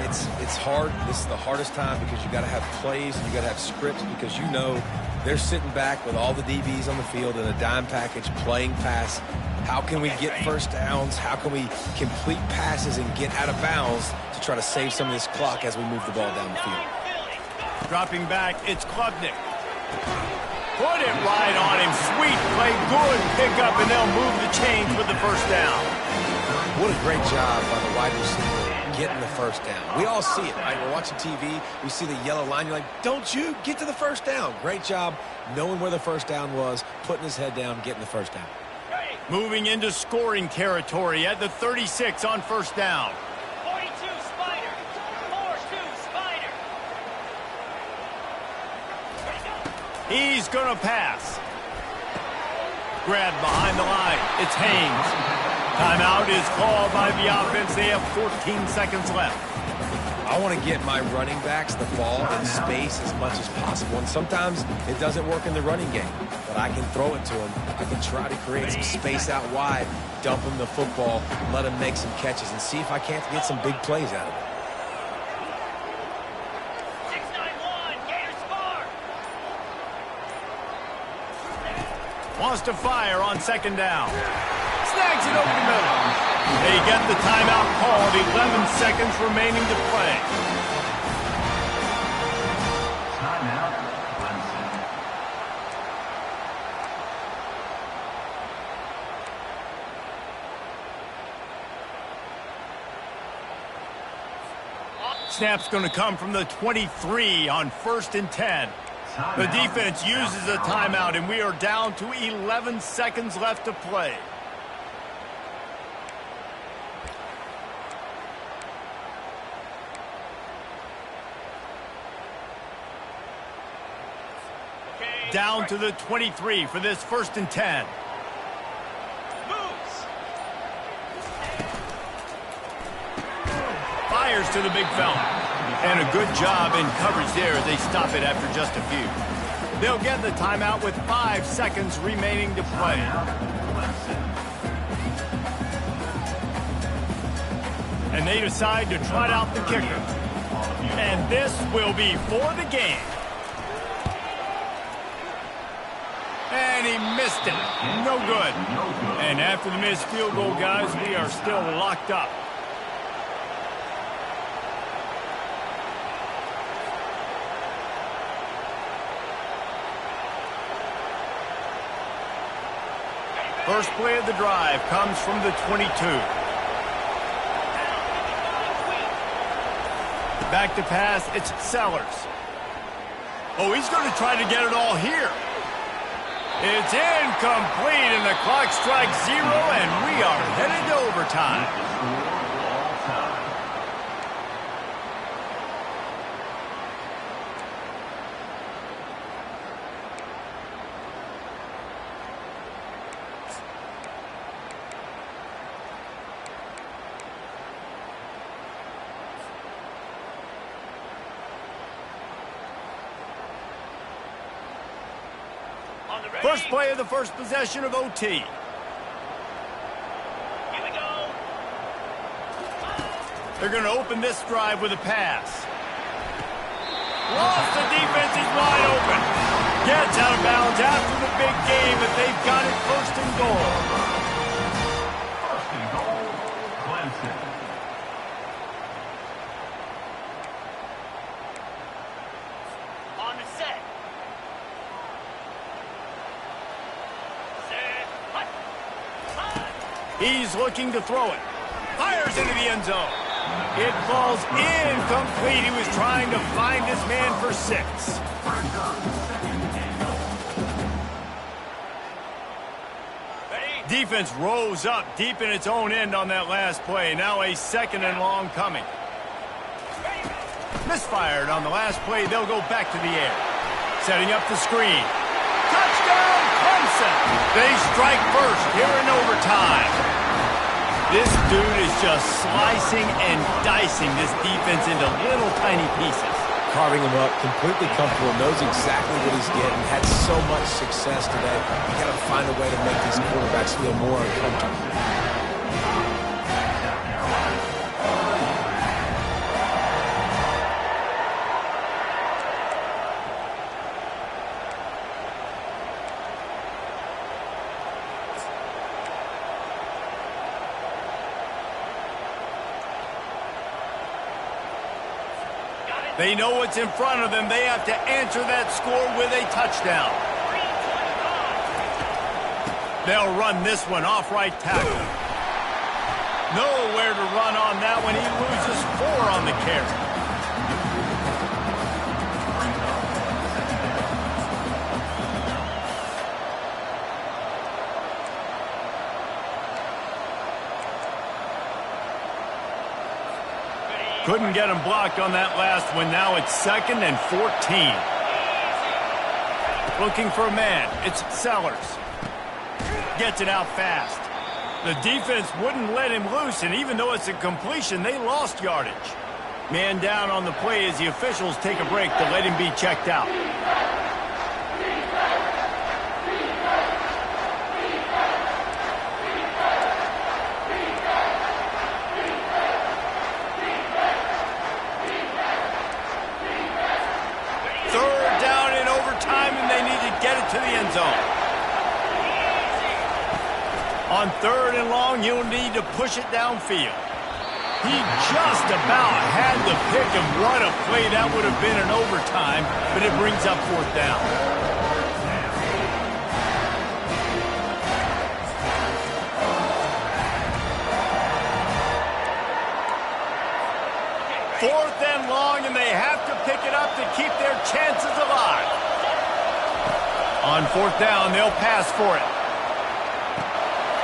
it's hard. This is the hardest time because you got to have plays and you got to have scripts because you know they're sitting back with all the DBs on the field in a dime package playing pass. How can we get first downs? How can we complete passes and get out of bounds to try to save some of this clock as we move the ball down the field? Dropping back, it's Klubnik. Put it right on him. Sweet play, good pickup, and they'll move the chains with the first down. What a great job by the wide receiver getting the first down. We all see it, right? We're watching TV. We see the yellow line. You're like, don't you get to the first down. Great job knowing where the first down was, putting his head down, getting the first down. Moving into scoring territory at the 36 on first down. 42 Spider. 4-2 Spider. He's going to pass. Grabbed behind the line. It's Haynes. Timeout is called by the offense. They have 14 seconds left. I want to get my running backs the ball in space as much as possible. And sometimes it doesn't work in the running game. But I can throw it to them. I can try to create some space out wide, dump them the football, let them make some catches, and see if I can't get some big plays out of it. 6-9-1. Gators score. Wants to fire on second down. Snags it over the middle. They get the timeout called. 11 seconds remaining to play. Timeout, Clemson. Snap's going to come from the 23 on 1st and 10. The defense uses a timeout, and we are down to 11 seconds left to play. Down to the 23 for this 1st and 10. Moves. Fires to the big fella. And a good job in coverage there as they stop it after just a few. They'll get the timeout with 5 seconds remaining to play. And they decide to trot out the kicker. And this will be for the game. And he missed it. No good. And after the missed field goal, guys, we are still locked up. First play of the drive comes from the 22. Back to pass, it's Sellers. Oh, he's going to try to get it all here. It's incomplete, and the clock strikes 0, and we are headed to overtime. First play of the first possession of OT. Here we go. They're going to open this drive with a pass. Lost, the defense is wide open. Gets out of bounds after the big game, but they've got it 1st and goal. 1st and goal, Clemson. On the set. Set. Hut. Hut. He's looking to throw it. Fires into the end zone. It falls incomplete. He was trying to find his man for 6. Defense rose up deep in its own end on that last play. Now a 2nd and long coming. Misfired on the last play. They'll go back to the air. Setting up the screen. Touchdown, Clemson! They strike first here in overtime. This dude is just slicing and dicing this defense into little tiny pieces. Carving him up, completely comfortable, knows exactly what he's getting, had so much success today. You got to find a way to make these quarterbacks feel more uncomfortable. They know what's in front of them. They have to answer that score with a touchdown. They'll run this one off right tackle. Nowhere to run on that one. He loses 4 on the carry. Couldn't get him blocked on that last one. Now it's 2nd and 14. Looking for a man. It's Sellers. Gets it out fast. The defense wouldn't let him loose, and even though it's a completion, they lost yardage. Man down on the play as the officials take a break to let him be checked out. To the end zone. On 3rd and long, you'll need to push it downfield. He just about had the pick, and what a play that would have been in overtime, but it brings up 4th down. Fourth and long, and they have to pick it up to keep their chances alive. On 4th down, they'll pass for it.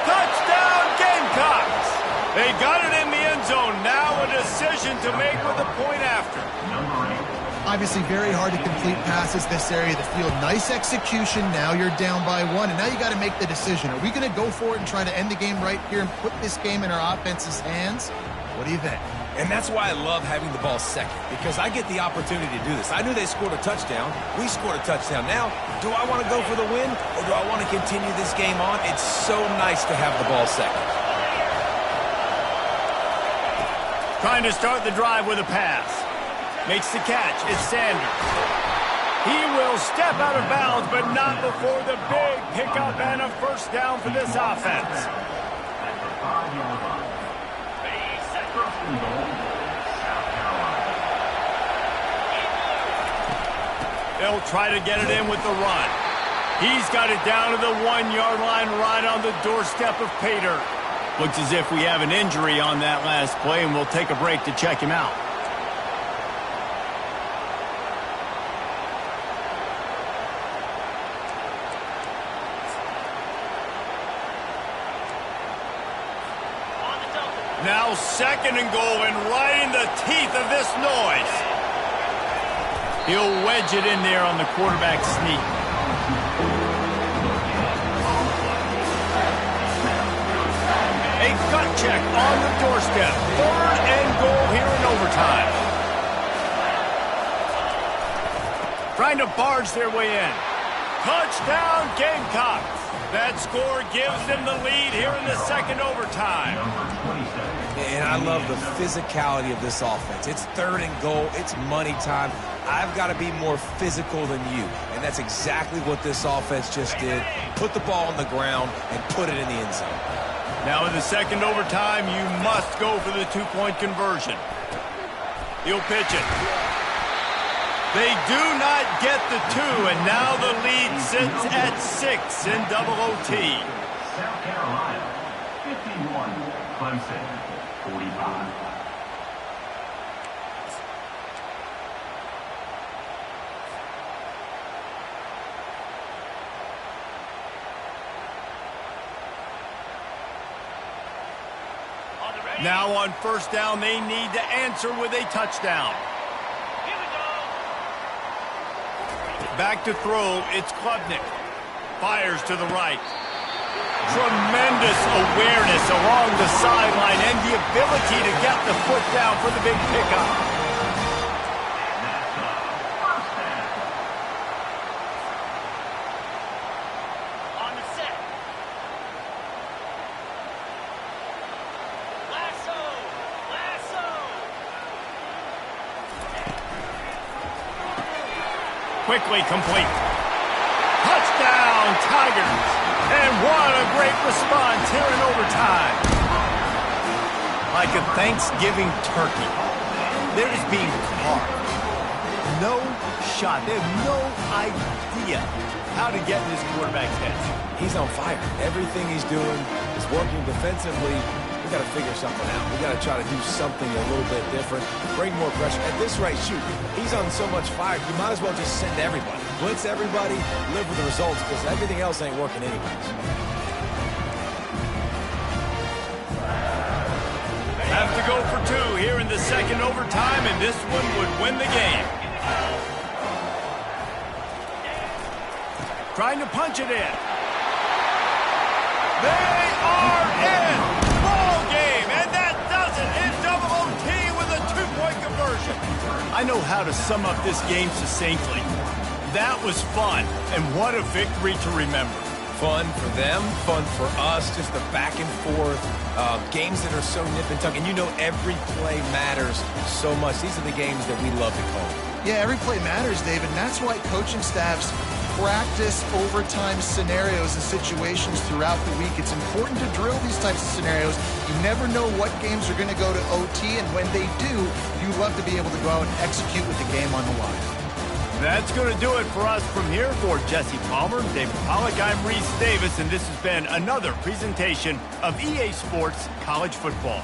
Touchdown, Gamecocks! They got it in the end zone. Now a decision to make with a point after. Obviously very hard to complete passes this area of the field. Nice execution. Now you're down by 1, and now you got to make the decision. Are we going to go for it and try to end the game right here and put this game in our offense's hands? What do you think? And that's why I love having the ball second, because I get the opportunity to do this. I knew they scored a touchdown. We scored a touchdown. Now, do I want to go for the win, or do I want to continue this game on? It's so nice to have the ball second. Trying to start the drive with a pass. Makes the catch. It's Sanders. He will step out of bounds, but not before the big pickup and a 1st down for this offense. They'll try to get it in with the run. He's got it down to the 1-yard line right on the doorstep of pay dirt. Looks as if we have an injury on that last play, and we'll take a break to check him out. Now 2nd and goal, and right in the teeth of this noise. He'll wedge it in there on the quarterback sneak. A gut check on the doorstep. 3rd and goal here in overtime. Trying to barge their way in. Touchdown, Gamecocks. That score gives them the lead here in the 2nd overtime. And I love the physicality of this offense. It's 3rd and goal. It's money time. I've got to be more physical than you. And that's exactly what this offense just did. Put the ball on the ground and put it in the end zone. Now in the 2nd overtime, you must go for the 2-point conversion. He'll pitch it. They do not get the 2, and now the lead sits at 6 in double OT. South Carolina, 51. Clemson, 45. Now on 1st down, they need to answer with a touchdown. Here we go. Back to throw, it's Klubnik. Fires to the right. Tremendous awareness along the sideline and the ability to get the foot down for the big pickup. On the set. Lasso. Lasso. Quickly complete. Touchdown, Tigers. And what a great response here in overtime. Like a Thanksgiving turkey. They're just being carved. No shot. They have no idea how to get in this quarterback's head. He's on fire. Everything he's doing is working defensively. got to figure something out. We got to try to do something a little bit different, bring more pressure. At this rate, shoot, he's on so much fire, you might as well just send everybody. Blitz everybody, live with the results, because everything else ain't working anyways. Have to go for two here in the second overtime, and this one would win the game. Trying to punch it in. They are in! Ball game, and that does it in double OT with a two-point conversion. I know how to sum up this game succinctly. That was fun, and what a victory to remember. Fun for them, fun for us, just the back and forth, games that are so nip and tuck, and you know every play matters so much. These are the games that we love to call. Yeah, every play matters, David, and that's why coaching staffs practice overtime scenarios and situations throughout the week. It's important to drill these types of scenarios. You never know what games are going to go to OT, and when they do, you love to be able to go out and execute with the game on the line. That's going to do it for us from here. For Jesse Palmer, David Pollack, I'm Reese Davis, and this has been another presentation of EA Sports College Football.